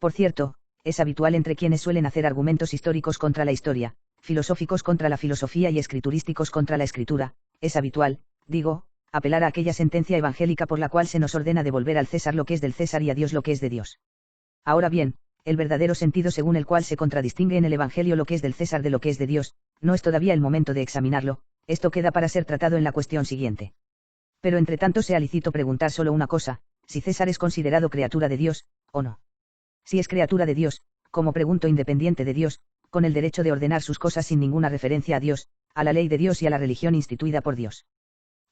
Por cierto, es habitual entre quienes suelen hacer argumentos históricos contra la historia, filosóficos contra la filosofía y escriturísticos contra la escritura, es habitual, digo, apelar a aquella sentencia evangélica por la cual se nos ordena devolver al César lo que es del César y a Dios lo que es de Dios. Ahora bien, el verdadero sentido según el cual se contradistingue en el Evangelio lo que es del César de lo que es de Dios, no es todavía el momento de examinarlo, esto queda para ser tratado en la cuestión siguiente. Pero entre tanto sea lícito preguntar solo una cosa, si César es considerado criatura de Dios, o no. Si es criatura de Dios, como pregunto independiente de Dios, con el derecho de ordenar sus cosas sin ninguna referencia a Dios, a la ley de Dios y a la religión instituida por Dios.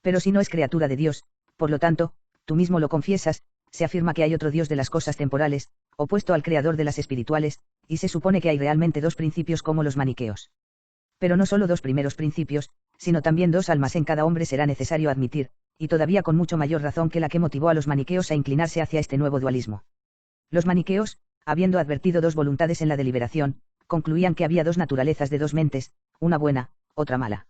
Pero si no es criatura de Dios, por lo tanto, tú mismo lo confiesas, se afirma que hay otro Dios de las cosas temporales, opuesto al creador de las espirituales, y se supone que hay realmente dos principios como los maniqueos. Pero no solo dos primeros principios, sino también dos almas en cada hombre será necesario admitir, y todavía con mucho mayor razón que la que motivó a los maniqueos a inclinarse hacia este nuevo dualismo. Los maniqueos, habiendo advertido dos voluntades en la deliberación, concluían que había dos naturalezas de dos mentes, una buena, otra mala.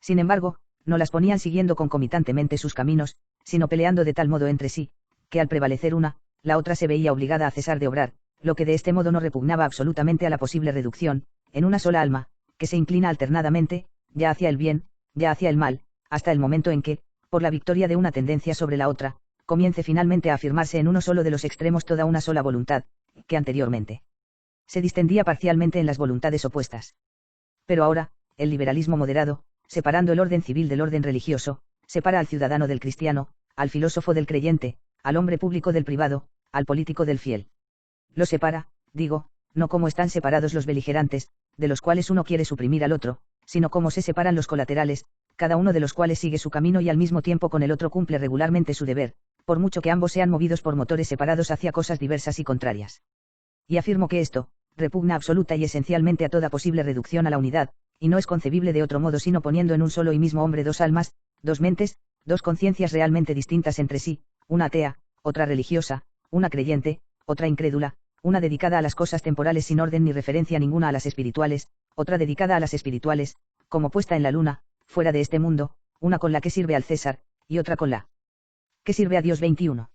Sin embargo, no las ponían siguiendo concomitantemente sus caminos, sino peleando de tal modo entre sí, que al prevalecer una, la otra se veía obligada a cesar de obrar, lo que de este modo no repugnaba absolutamente a la posible reducción, en una sola alma, que se inclina alternadamente, ya hacia el bien, ya hacia el mal, hasta el momento en que, por la victoria de una tendencia sobre la otra, comience finalmente a afirmarse en uno solo de los extremos toda una sola voluntad, que anteriormente se distendía parcialmente en las voluntades opuestas. Pero ahora, el liberalismo moderado, separando el orden civil del orden religioso, separa al ciudadano del cristiano, al filósofo del creyente, al hombre público del privado, al político del fiel. Lo separa, digo, no como están separados los beligerantes, de los cuales uno quiere suprimir al otro, sino como se separan los colaterales, cada uno de los cuales sigue su camino y al mismo tiempo con el otro cumple regularmente su deber, por mucho que ambos sean movidos por motores separados hacia cosas diversas y contrarias. Y afirmo que esto, repugna absoluta y esencialmente a toda posible reducción a la unidad, y no es concebible de otro modo sino poniendo en un solo y mismo hombre dos almas, dos mentes, dos conciencias realmente distintas entre sí, una atea, otra religiosa, una creyente, otra incrédula, una dedicada a las cosas temporales sin orden ni referencia ninguna a las espirituales, otra dedicada a las espirituales, como puesta en la luna, fuera de este mundo, una con la que sirve al César, y otra con la que sirve a Dios. 21.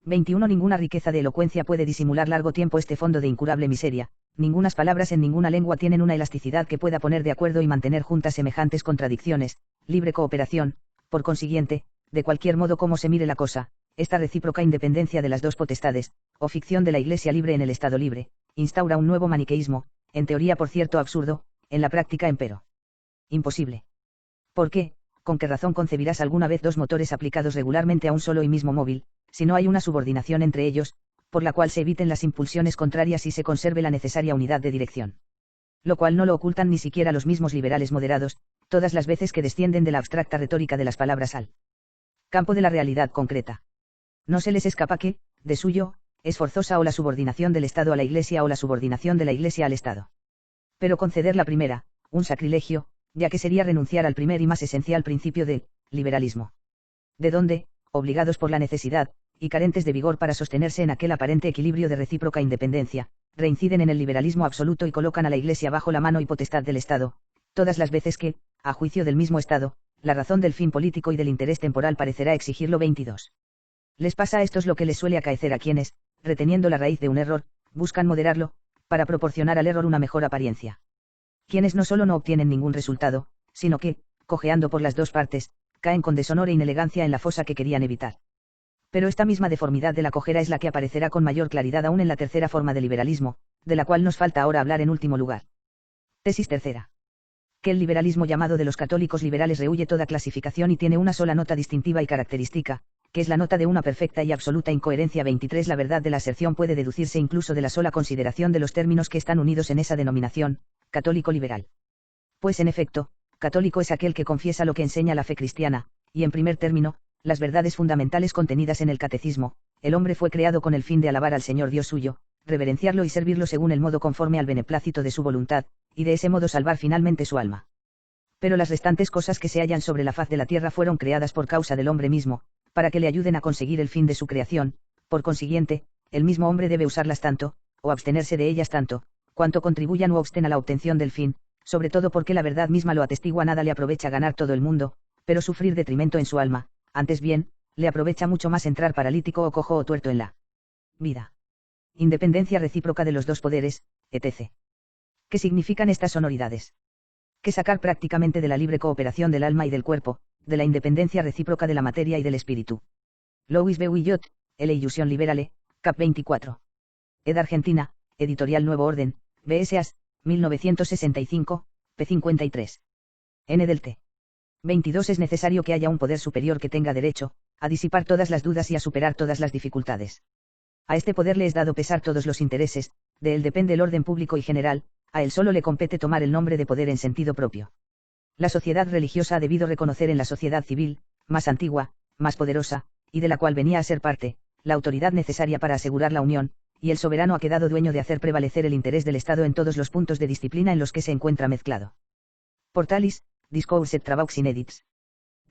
Ninguna riqueza de elocuencia puede disimular largo tiempo este fondo de incurable miseria, ningunas palabras en ninguna lengua tienen una elasticidad que pueda poner de acuerdo y mantener juntas semejantes contradicciones, libre cooperación, por consiguiente, de cualquier modo como se mire la cosa, esta recíproca independencia de las dos potestades, o ficción de la Iglesia libre en el Estado libre, instaura un nuevo maniqueísmo, en teoría por cierto absurdo, en la práctica empero imposible. ¿Por qué? ¿Con qué razón concebirás alguna vez dos motores aplicados regularmente a un solo y mismo móvil, si no hay una subordinación entre ellos, por la cual se eviten las impulsiones contrarias y se conserve la necesaria unidad de dirección? Lo cual no lo ocultan ni siquiera los mismos liberales moderados, todas las veces que descienden de la abstracta retórica de las palabras al campo de la realidad concreta. No se les escapa que, de suyo, es forzosa o la subordinación del Estado a la Iglesia o la subordinación de la Iglesia al Estado. Pero conceder la primera, un sacrilegio, ya que sería renunciar al primer y más esencial principio del liberalismo. De donde, obligados por la necesidad, y carentes de vigor para sostenerse en aquel aparente equilibrio de recíproca independencia, reinciden en el liberalismo absoluto y colocan a la Iglesia bajo la mano y potestad del Estado, todas las veces que, a juicio del mismo Estado, la razón del fin político y del interés temporal parecerá exigirlo. 22. Les pasa a estos lo que les suele acaecer a quienes, reteniendo la raíz de un error, buscan moderarlo, para proporcionar al error una mejor apariencia. Quienes no solo no obtienen ningún resultado, sino que, cojeando por las dos partes, caen con deshonor e inelegancia en la fosa que querían evitar. Pero esta misma deformidad de la cojera es la que aparecerá con mayor claridad aún en la tercera forma de liberalismo, de la cual nos falta ahora hablar en último lugar. Tesis tercera. Que el liberalismo llamado de los católicos liberales rehúye toda clasificación y tiene una sola nota distintiva y característica, que es la nota de una perfecta y absoluta incoherencia. 23. La verdad de la aserción puede deducirse incluso de la sola consideración de los términos que están unidos en esa denominación, católico liberal. Pues en efecto, católico es aquel que confiesa lo que enseña la fe cristiana, y en primer término, las verdades fundamentales contenidas en el catecismo. El hombre fue creado con el fin de alabar al Señor Dios suyo, reverenciarlo y servirlo según el modo conforme al beneplácito de su voluntad, y de ese modo salvar finalmente su alma. Pero las restantes cosas que se hallan sobre la faz de la tierra fueron creadas por causa del hombre mismo, para que le ayuden a conseguir el fin de su creación. Por consiguiente, el mismo hombre debe usarlas tanto, o abstenerse de ellas tanto, cuanto contribuyan o obsten a la obtención del fin, sobre todo porque la verdad misma lo atestigua. Nada le aprovecha ganar todo el mundo, pero sufrir detrimento en su alma, antes bien, le aprovecha mucho más entrar paralítico o cojo o tuerto en la vida. Independencia recíproca de los dos poderes, etc. ¿Qué significan estas sonoridades? Que sacar prácticamente de la libre cooperación del alma y del cuerpo, de la independencia recíproca de la materia y del espíritu. Louis B. Villot, L. Illusion Liberale, Cap 24. Ed Argentina, Editorial Nuevo Orden, BSAs, 1965, p. 53. N. del T. 22. Es necesario que haya un poder superior que tenga derecho a disipar todas las dudas y a superar todas las dificultades. A este poder le es dado pesar todos los intereses, de él depende el orden público y general, a él solo le compete tomar el nombre de poder en sentido propio. La sociedad religiosa ha debido reconocer en la sociedad civil, más antigua, más poderosa, y de la cual venía a ser parte, la autoridad necesaria para asegurar la unión, y el soberano ha quedado dueño de hacer prevalecer el interés del Estado en todos los puntos de disciplina en los que se encuentra mezclado. Portalis, Discoursed Travaux Inédits.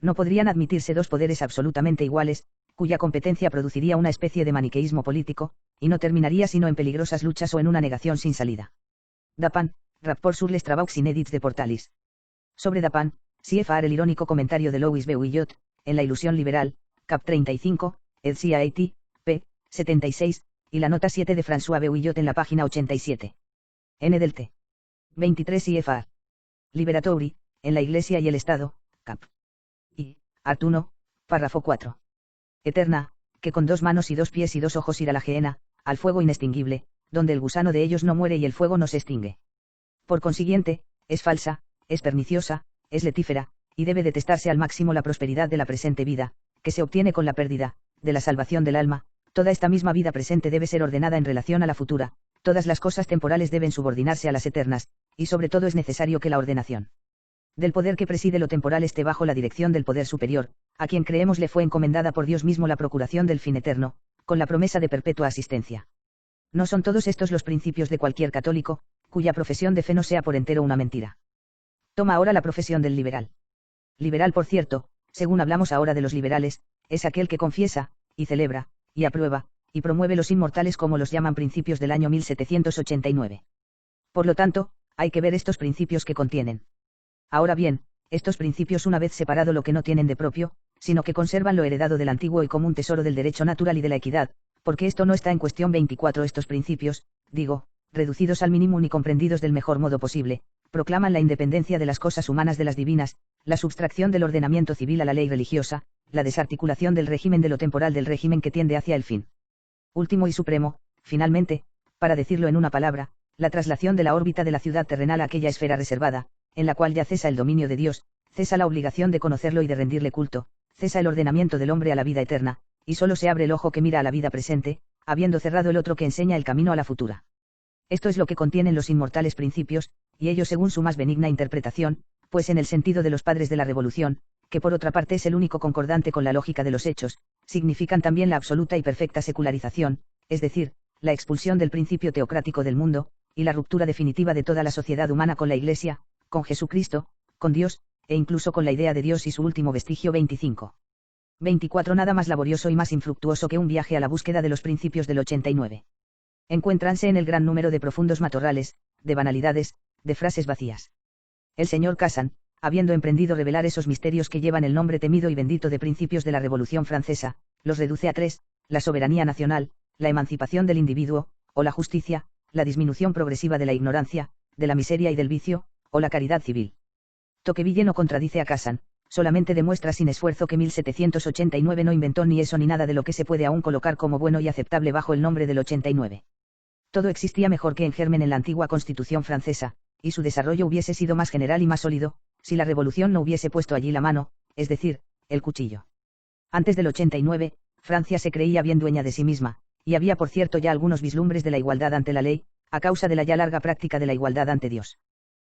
No podrían admitirse dos poderes absolutamente iguales, cuya competencia produciría una especie de maniqueísmo político, y no terminaría sino en peligrosas luchas o en una negación sin salida. Dapan, Rapport sur les Travaux Inédits de Portalis. Sobre Dapan, CFR. El irónico comentario de Louis B. Villot, en La Ilusión Liberal, Cap 35, ed. CIAT, p. 76, y la nota 7 de François B. Villot en la página 87. N. del T. 23. CFR. Liberatory, en la Iglesia y el Estado, Cap. Y, Art 1, párrafo 4. Eterna, que con 2 manos y 2 pies y 2 ojos ir a la gehenna, al fuego inextinguible, donde el gusano de ellos no muere y el fuego no se extingue. Por consiguiente, es falsa, es perniciosa, es letífera, y debe detestarse al máximo la prosperidad de la presente vida, que se obtiene con la pérdida, de la salvación del alma. Toda esta misma vida presente debe ser ordenada en relación a la futura, todas las cosas temporales deben subordinarse a las eternas, y sobre todo es necesario que la ordenación del poder que preside lo temporal esté bajo la dirección del poder superior, a quien creemos le fue encomendada por Dios mismo la procuración del fin eterno, con la promesa de perpetua asistencia. No son todos estos los principios de cualquier católico, cuya profesión de fe no sea por entero una mentira. Toma ahora la profesión del liberal. Liberal, por cierto, según hablamos ahora de los liberales, es aquel que confiesa, y celebra, y aprueba, y promueve los inmortales como los llaman principios del año 1789. Por lo tanto, hay que ver estos principios que contienen. Ahora bien, estos principios una vez separado lo que no tienen de propio, sino que conservan lo heredado del antiguo y común tesoro del derecho natural y de la equidad, porque esto no está en cuestión. 24. Estos principios, digo, reducidos al mínimo y comprendidos del mejor modo posible, proclaman la independencia de las cosas humanas de las divinas, la subtracción del ordenamiento civil a la ley religiosa, la desarticulación del régimen de lo temporal del régimen que tiende hacia el fin último y supremo, finalmente, para decirlo en una palabra, la traslación de la órbita de la ciudad terrenal a aquella esfera reservada, en la cual ya cesa el dominio de Dios, cesa la obligación de conocerlo y de rendirle culto, cesa el ordenamiento del hombre a la vida eterna, y solo se abre el ojo que mira a la vida presente, habiendo cerrado el otro que enseña el camino a la futura. Esto es lo que contienen los inmortales principios, y ello según su más benigna interpretación, pues en el sentido de los padres de la revolución, que por otra parte es el único concordante con la lógica de los hechos, significan también la absoluta y perfecta secularización, es decir, la expulsión del principio teocrático del mundo, y la ruptura definitiva de toda la sociedad humana con la Iglesia, con Jesucristo, con Dios, e incluso con la idea de Dios y su último vestigio. 25. 24. Nada más laborioso y más infructuoso que un viaje a la búsqueda de los principios del 89. Encuéntranse en el gran número de profundos matorrales, de banalidades, de frases vacías. El señor Cassan, habiendo emprendido revelar esos misterios que llevan el nombre temido y bendito de principios de la Revolución Francesa, los reduce a 3, la soberanía nacional, la emancipación del individuo, o la justicia, la disminución progresiva de la ignorancia, de la miseria y del vicio, o la caridad civil. Tocqueville no contradice a Cassan, solamente demuestra sin esfuerzo que 1789 no inventó ni eso ni nada de lo que se puede aún colocar como bueno y aceptable bajo el nombre del 89. Todo existía mejor que en germen en la antigua Constitución francesa, y su desarrollo hubiese sido más general y más sólido, si la revolución no hubiese puesto allí la mano, es decir, el cuchillo. Antes del 89, Francia se creía bien dueña de sí misma, y había por cierto ya algunos vislumbres de la igualdad ante la ley, a causa de la ya larga práctica de la igualdad ante Dios.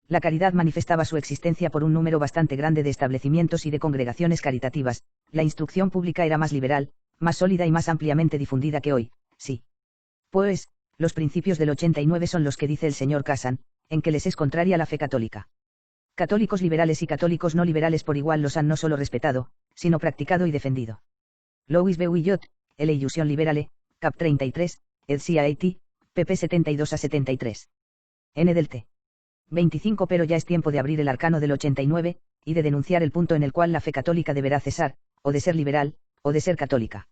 La caridad manifestaba su existencia por un número bastante grande de establecimientos y de congregaciones caritativas, la instrucción pública era más liberal, más sólida y más ampliamente difundida que hoy, sí. Pues, los principios del 89 son los que dice el señor Cassan, en que les es contraria la fe católica. Católicos liberales y católicos no liberales por igual los han no solo respetado, sino practicado y defendido. Louis B. Villot, L. Illusion Liberale, Cap 33, ed. CIAT, pp 72 a 73. N. del T. 25. Pero ya es tiempo de abrir el arcano del 89, y de denunciar el punto en el cual la fe católica deberá cesar, o de ser liberal, o de ser católica.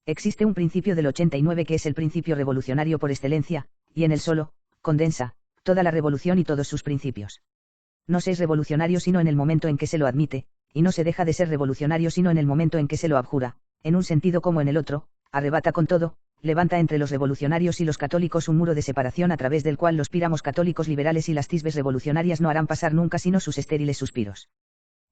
Existe un principio del 89 que es el principio revolucionario por excelencia, y en él solo, condensa, toda la revolución y todos sus principios. No se es revolucionario sino en el momento en que se lo admite, y no se deja de ser revolucionario sino en el momento en que se lo abjura, en un sentido como en el otro, arrebata con todo, levanta entre los revolucionarios y los católicos un muro de separación a través del cual los píramos católicos liberales y las tisbes revolucionarias no harán pasar nunca sino sus estériles suspiros.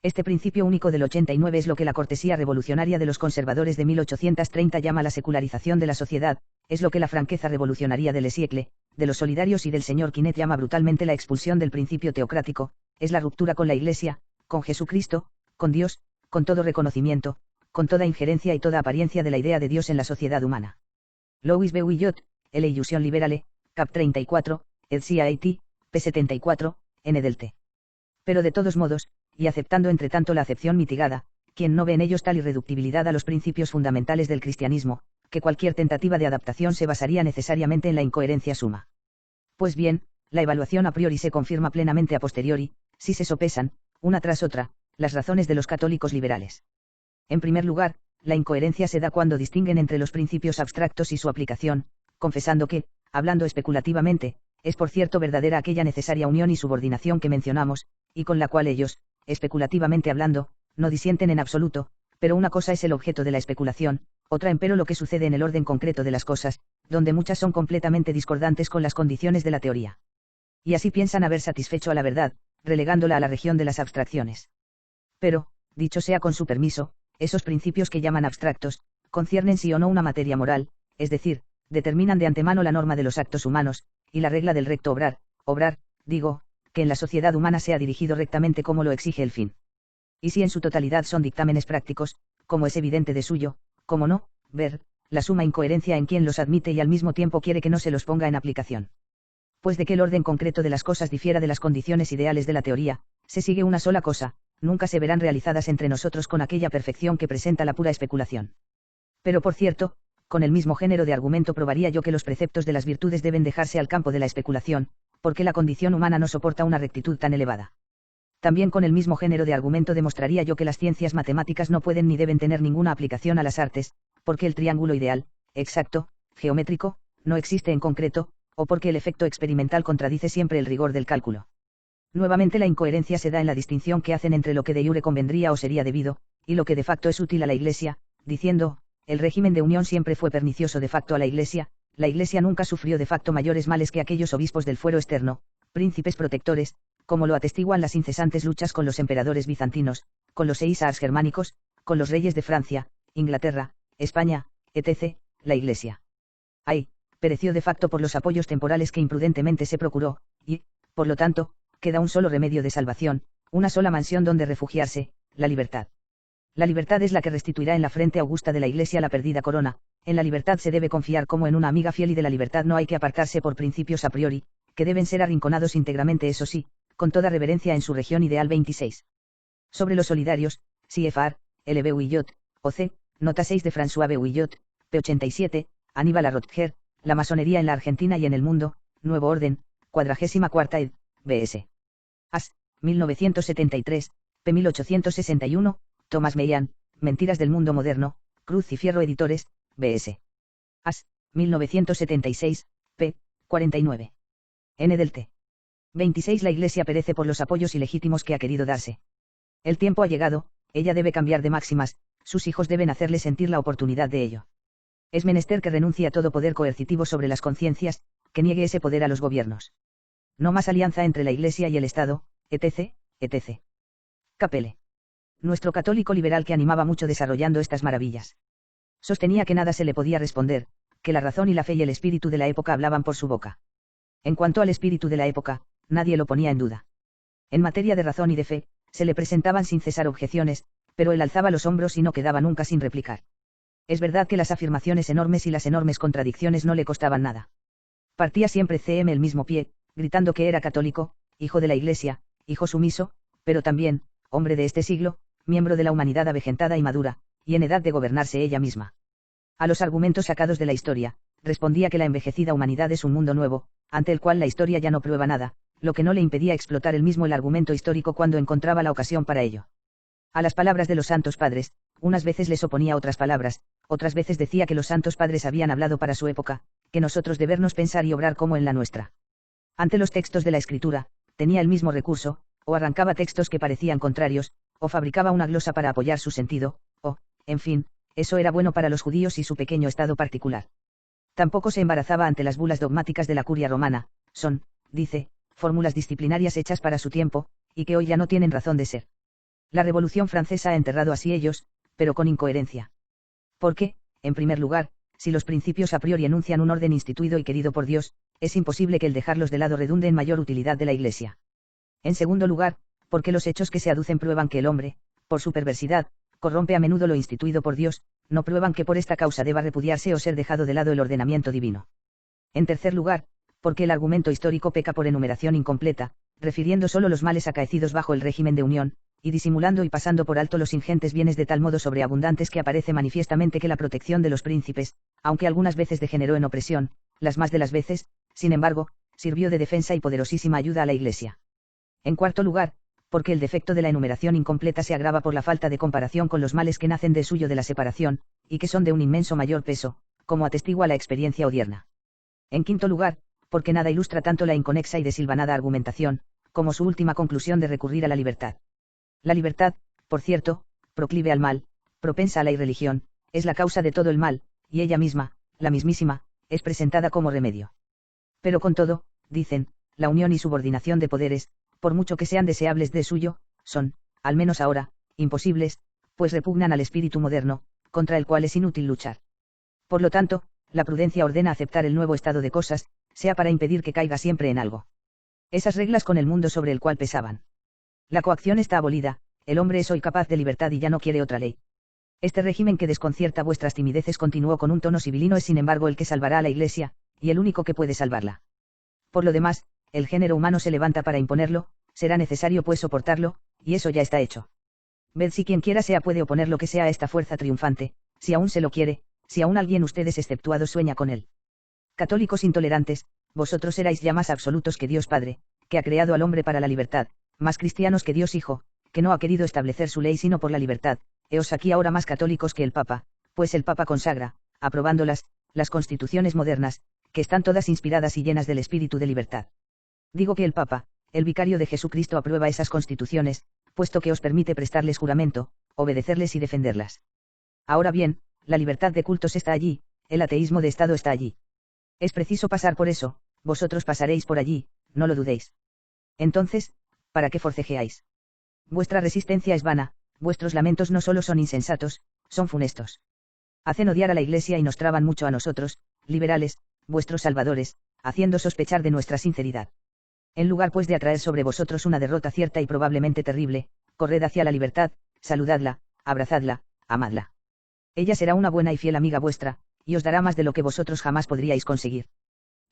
Este principio único del 89 es lo que la cortesía revolucionaria de los conservadores de 1830 llama la secularización de la sociedad, es lo que la franqueza revolucionaria del Siècle, de los solidarios y del señor Quinet llama brutalmente la expulsión del principio teocrático, es la ruptura con la Iglesia, con Jesucristo, con Dios, con todo reconocimiento, con toda injerencia y toda apariencia de la idea de Dios en la sociedad humana. Louis B. Villot, L. Illusion Liberale, Cap 34, ed. CIAT, p. 74, N. del T. Pero de todos modos, y aceptando entre tanto la acepción mitigada, quien no ve en ellos tal irreductibilidad a los principios fundamentales del cristianismo, que cualquier tentativa de adaptación se basaría necesariamente en la incoherencia suma. Pues bien, la evaluación a priori se confirma plenamente a posteriori, si se sopesan, una tras otra, las razones de los católicos liberales. En primer lugar, la incoherencia se da cuando distinguen entre los principios abstractos y su aplicación, confesando que, hablando especulativamente, es por cierto verdadera aquella necesaria unión y subordinación que mencionamos, y con la cual ellos, especulativamente hablando, no disienten en absoluto, pero una cosa es el objeto de la especulación, otra empero lo que sucede en el orden concreto de las cosas, donde muchas son completamente discordantes con las condiciones de la teoría. Y así piensan haber satisfecho a la verdad, relegándola a la región de las abstracciones. Pero, dicho sea con su permiso, esos principios que llaman abstractos, conciernen sí o no una materia moral, es decir, determinan de antemano la norma de los actos humanos, y la regla del recto obrar, digo, que en la sociedad humana sea dirigido rectamente como lo exige el fin. Y si en su totalidad son dictámenes prácticos, como es evidente de suyo, como no, ver, la suma incoherencia en quien los admite y al mismo tiempo quiere que no se los ponga en aplicación. Pues de que el orden concreto de las cosas difiera de las condiciones ideales de la teoría, se sigue una sola cosa, nunca se verán realizadas entre nosotros con aquella perfección que presenta la pura especulación. Pero por cierto, con el mismo género de argumento probaría yo que los preceptos de las virtudes deben dejarse al campo de la especulación, porque la condición humana no soporta una rectitud tan elevada. También con el mismo género de argumento demostraría yo que las ciencias matemáticas no pueden ni deben tener ninguna aplicación a las artes, porque el triángulo ideal, exacto, geométrico, no existe en concreto, o porque el efecto experimental contradice siempre el rigor del cálculo. Nuevamente la incoherencia se da en la distinción que hacen entre lo que de iure convendría o sería debido, y lo que de facto es útil a la Iglesia, diciendo, el régimen de unión siempre fue pernicioso de facto a la Iglesia nunca sufrió de facto mayores males que aquellos obispos del fuero externo, príncipes protectores, como lo atestiguan las incesantes luchas con los emperadores bizantinos, con los eísares germánicos, con los reyes de Francia, Inglaterra, España, etc., la Iglesia. Ay, pereció de facto por los apoyos temporales que imprudentemente se procuró, y, por lo tanto, queda un solo remedio de salvación, una sola mansión donde refugiarse, la libertad. La libertad es la que restituirá en la frente augusta de la Iglesia la perdida corona, en la libertad se debe confiar como en una amiga fiel y de la libertad no hay que apartarse por principios a priori, que deben ser arrinconados íntegramente eso sí, con toda reverencia en su región ideal 26. Sobre los solidarios, CFR, L. B. Villot, O.C., nota 6 de François B. Villot, p. 87, Aníbal Arrotger, la masonería en la Argentina y en el mundo, Nuevo Orden, 44ª ed., B.S. As, 1973, p. 1861, Thomas Meillan, Mentiras del Mundo Moderno, Cruz y Fierro Editores, B.S. As, 1976, p. 49. N. del T. 26. La Iglesia perece por los apoyos ilegítimos que ha querido darse. El tiempo ha llegado, ella debe cambiar de máximas, sus hijos deben hacerle sentir la oportunidad de ello. Es menester que renuncie a todo poder coercitivo sobre las conciencias, que niegue ese poder a los gobiernos. No más alianza entre la Iglesia y el Estado, etc., etc. Capelle. Nuestro católico liberal que animaba mucho desarrollando estas maravillas. Sostenía que nada se le podía responder, que la razón y la fe y el espíritu de la época hablaban por su boca. En cuanto al espíritu de la época, nadie lo ponía en duda. En materia de razón y de fe, se le presentaban sin cesar objeciones, pero él alzaba los hombros y no quedaba nunca sin replicar. Es verdad que las afirmaciones enormes y las enormes contradicciones no le costaban nada. Partía siempre CM el mismo pie, gritando que era católico, hijo de la Iglesia, hijo sumiso, pero también, hombre de este siglo, miembro de la humanidad avejentada y madura, y en edad de gobernarse ella misma. A los argumentos sacados de la historia, respondía que la envejecida humanidad es un mundo nuevo, ante el cual la historia ya no prueba nada, lo que no le impedía explotar él mismo el argumento histórico cuando encontraba la ocasión para ello. A las palabras de los santos padres, unas veces les oponía otras palabras, otras veces decía que los santos padres habían hablado para su época, que nosotros debernos pensar y obrar como en la nuestra. Ante los textos de la Escritura, tenía el mismo recurso, o arrancaba textos que parecían contrarios, o fabricaba una glosa para apoyar su sentido, o, en fin, eso era bueno para los judíos y su pequeño estado particular. Tampoco se embarazaba ante las bulas dogmáticas de la curia romana, son, dice, fórmulas disciplinarias hechas para su tiempo, y que hoy ya no tienen razón de ser. La Revolución Francesa ha enterrado así ellos, pero con incoherencia. Porque, en primer lugar, si los principios a priori enuncian un orden instituido y querido por Dios, es imposible que el dejarlos de lado redunde en mayor utilidad de la Iglesia. En segundo lugar, porque los hechos que se aducen prueban que el hombre, por su perversidad, corrompe a menudo lo instituido por Dios, no prueban que por esta causa deba repudiarse o ser dejado de lado el ordenamiento divino. En tercer lugar, porque el argumento histórico peca por enumeración incompleta, refiriendo solo los males acaecidos bajo el régimen de unión, y disimulando y pasando por alto los ingentes bienes de tal modo sobreabundantes que aparece manifiestamente que la protección de los príncipes, aunque algunas veces degeneró en opresión, las más de las veces, sin embargo, sirvió de defensa y poderosísima ayuda a la Iglesia. En cuarto lugar, porque el defecto de la enumeración incompleta se agrava por la falta de comparación con los males que nacen del suyo de la separación, y que son de un inmenso mayor peso, como atestigua la experiencia odierna. En quinto lugar, porque nada ilustra tanto la inconexa y desilvanada argumentación, como su última conclusión de recurrir a la libertad. La libertad, por cierto, proclive al mal, propensa a la irreligión, es la causa de todo el mal, y ella misma, la mismísima, es presentada como remedio. Pero con todo, dicen, la unión y subordinación de poderes, por mucho que sean deseables de suyo, son, al menos ahora, imposibles, pues repugnan al espíritu moderno, contra el cual es inútil luchar. Por lo tanto, la prudencia ordena aceptar el nuevo estado de cosas, sea para impedir que caiga siempre en algo. Esas reglas con el mundo sobre el cual pesaban. La coacción está abolida, el hombre es hoy capaz de libertad y ya no quiere otra ley. Este régimen que desconcierta vuestras timideces continuó con un tono sibilino es sin embargo el que salvará a la Iglesia, y el único que puede salvarla. Por lo demás, el género humano se levanta para imponerlo, será necesario pues soportarlo, y eso ya está hecho. Ved si quien quiera sea puede oponer lo que sea a esta fuerza triunfante, si aún se lo quiere, si aún alguien ustedes exceptuados sueña con él. Católicos intolerantes, vosotros erais ya más absolutos que Dios Padre, que ha creado al hombre para la libertad, más cristianos que Dios Hijo, que no ha querido establecer su ley sino por la libertad, heos aquí ahora más católicos que el Papa, pues el Papa consagra, aprobándolas, las constituciones modernas, que están todas inspiradas y llenas del espíritu de libertad. Digo que el Papa, el vicario de Jesucristo aprueba esas constituciones, puesto que os permite prestarles juramento, obedecerles y defenderlas. Ahora bien, la libertad de cultos está allí, el ateísmo de Estado está allí. Es preciso pasar por eso, vosotros pasaréis por allí, no lo dudéis. Entonces, ¿para qué forcejeáis? Vuestra resistencia es vana, vuestros lamentos no solo son insensatos, son funestos. Hacen odiar a la Iglesia y nos traban mucho a nosotros, liberales, vuestros salvadores, haciendo sospechar de nuestra sinceridad. En lugar pues de atraer sobre vosotros una derrota cierta y probablemente terrible, corred hacia la libertad, saludadla, abrazadla, amadla. Ella será una buena y fiel amiga vuestra, y os dará más de lo que vosotros jamás podríais conseguir.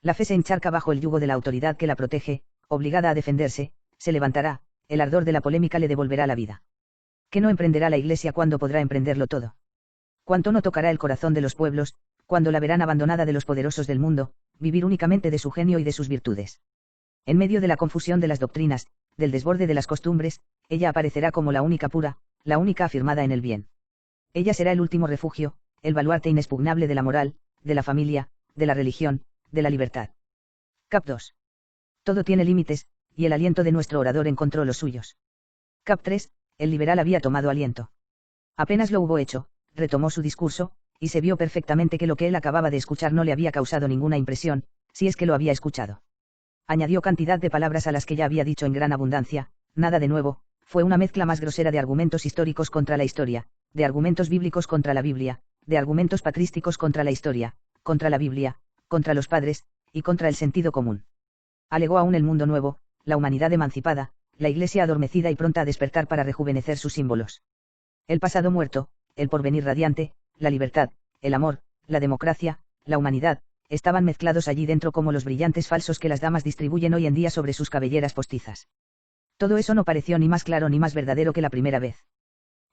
La fe se encharca bajo el yugo de la autoridad que la protege, obligada a defenderse, se levantará, el ardor de la polémica le devolverá la vida. ¿Qué no emprenderá la Iglesia cuando podrá emprenderlo todo? ¿Cuánto no tocará el corazón de los pueblos, cuando la verán abandonada de los poderosos del mundo, vivir únicamente de su genio y de sus virtudes? En medio de la confusión de las doctrinas, del desborde de las costumbres, ella aparecerá como la única pura, la única afirmada en el bien. Ella será el último refugio, el baluarte inexpugnable de la moral, de la familia, de la religión, de la libertad. Cap 2. Todo tiene límites, y el aliento de nuestro orador encontró los suyos. Cap 3. El liberal había tomado aliento. Apenas lo hubo hecho, retomó su discurso, y se vio perfectamente que lo que él acababa de escuchar no le había causado ninguna impresión, si es que lo había escuchado. Añadió cantidad de palabras a las que ya había dicho en gran abundancia, nada de nuevo, fue una mezcla más grosera de argumentos históricos contra la historia, de argumentos bíblicos contra la Biblia, de argumentos patrísticos contra la historia, contra la Biblia, contra los padres, y contra el sentido común. Alegó aún el mundo nuevo, la humanidad emancipada, la Iglesia adormecida y pronta a despertar para rejuvenecer sus símbolos. El pasado muerto, el porvenir radiante, la libertad, el amor, la democracia, la humanidad, estaban mezclados allí dentro como los brillantes falsos que las damas distribuyen hoy en día sobre sus cabelleras postizas. Todo eso no pareció ni más claro ni más verdadero que la primera vez.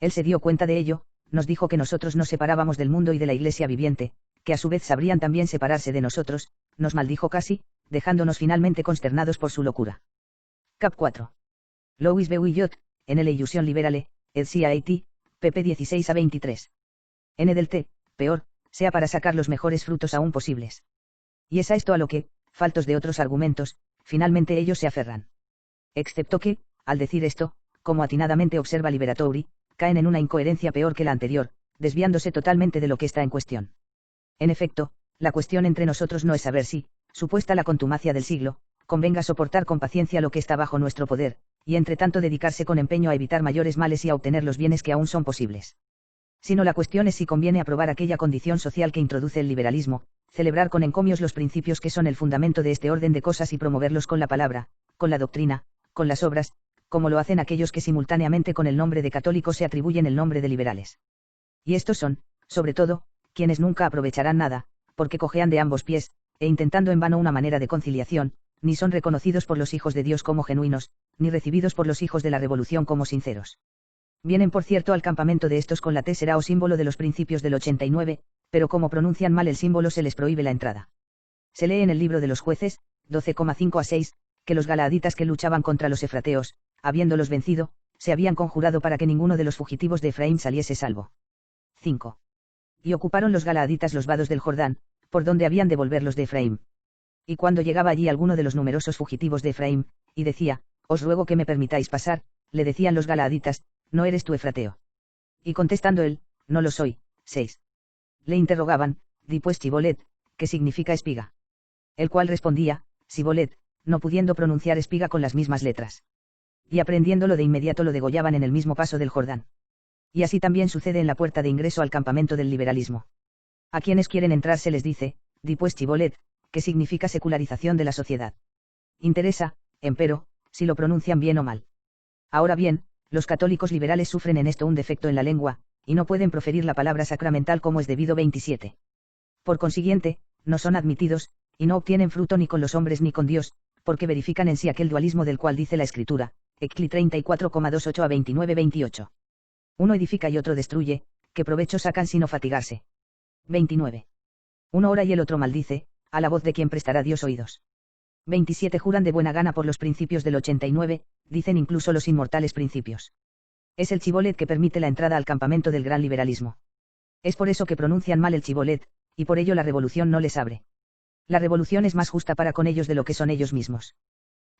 Él se dio cuenta de ello, nos dijo que nosotros nos separábamos del mundo y de la Iglesia viviente, que a su vez sabrían también separarse de nosotros, nos maldijo casi, dejándonos finalmente consternados por su locura. Cap 4. Louis B. Villot, en la Illusion Liberale, ed. CIT, pp 16 a 23. N del T, peor, sea para sacar los mejores frutos aún posibles. Y es a esto a lo que, faltos de otros argumentos, finalmente ellos se aferran. Excepto que, al decir esto, como atinadamente observa Liberatory, caen en una incoherencia peor que la anterior, desviándose totalmente de lo que está en cuestión. En efecto, la cuestión entre nosotros no es saber si, supuesta la contumacia del siglo, convenga soportar con paciencia lo que está bajo nuestro poder, y entre tanto dedicarse con empeño a evitar mayores males y a obtener los bienes que aún son posibles. Sino la cuestión es si conviene aprobar aquella condición social que introduce el liberalismo, celebrar con encomios los principios que son el fundamento de este orden de cosas y promoverlos con la palabra, con la doctrina, con las obras, como lo hacen aquellos que simultáneamente con el nombre de católicos se atribuyen el nombre de liberales. Y estos son, sobre todo, quienes nunca aprovecharán nada, porque cojean de ambos pies, e intentando en vano una manera de conciliación, ni son reconocidos por los hijos de Dios como genuinos, ni recibidos por los hijos de la revolución como sinceros. Vienen por cierto al campamento de estos con la tesera o símbolo de los principios del 89, pero como pronuncian mal el símbolo se les prohíbe la entrada. Se lee en el libro de los jueces, 12,5 a 6, que los galaaditas que luchaban contra los efrateos, habiéndolos vencido, se habían conjurado para que ninguno de los fugitivos de Efraín saliese salvo. 5. Y ocuparon los galaaditas los vados del Jordán, por donde habían de volver los de Efraín. Y cuando llegaba allí alguno de los numerosos fugitivos de Efraín, y decía, os ruego que me permitáis pasar, le decían los galaaditas, ¿no eres tú efrateo? Y contestando él, no lo soy. 6. Le interrogaban, di pues Chibolet, que significa espiga. El cual respondía, Sibolet, no pudiendo pronunciar espiga con las mismas letras. Y aprendiéndolo de inmediato lo degollaban en el mismo paso del Jordán. Y así también sucede en la puerta de ingreso al campamento del liberalismo. A quienes quieren entrar se les dice, di pues Chibolet, que significa secularización de la sociedad. Interesa, empero, si lo pronuncian bien o mal. Ahora bien, los católicos liberales sufren en esto un defecto en la lengua, y no pueden proferir la palabra sacramental como es debido. 27. Por consiguiente, no son admitidos, y no obtienen fruto ni con los hombres ni con Dios, porque verifican en sí aquel dualismo del cual dice la Escritura, Ecli 34,28 a 29-28. Uno edifica y otro destruye, ¿qué provecho sacan sino fatigarse? 29. Uno ora y el otro maldice, a la voz de quien prestará Dios oídos. 27. Juran de buena gana por los principios del 89, dicen incluso los inmortales principios. Es el chibolet que permite la entrada al campamento del gran liberalismo. Es por eso que pronuncian mal el chibolet, y por ello la revolución no les abre. La revolución es más justa para con ellos de lo que son ellos mismos.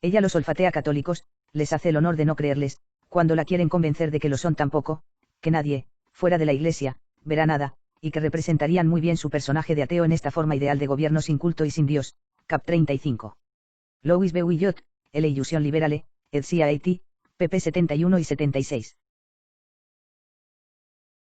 Ella los olfatea católicos, les hace el honor de no creerles, cuando la quieren convencer de que lo son tampoco, que nadie, fuera de la Iglesia, verá nada, y que representarían muy bien su personaje de ateo en esta forma ideal de gobierno sin culto y sin Dios. Cap 35. Louis B. Villot, La Illusion Liberale, ed. CIT, pp 71 y 76.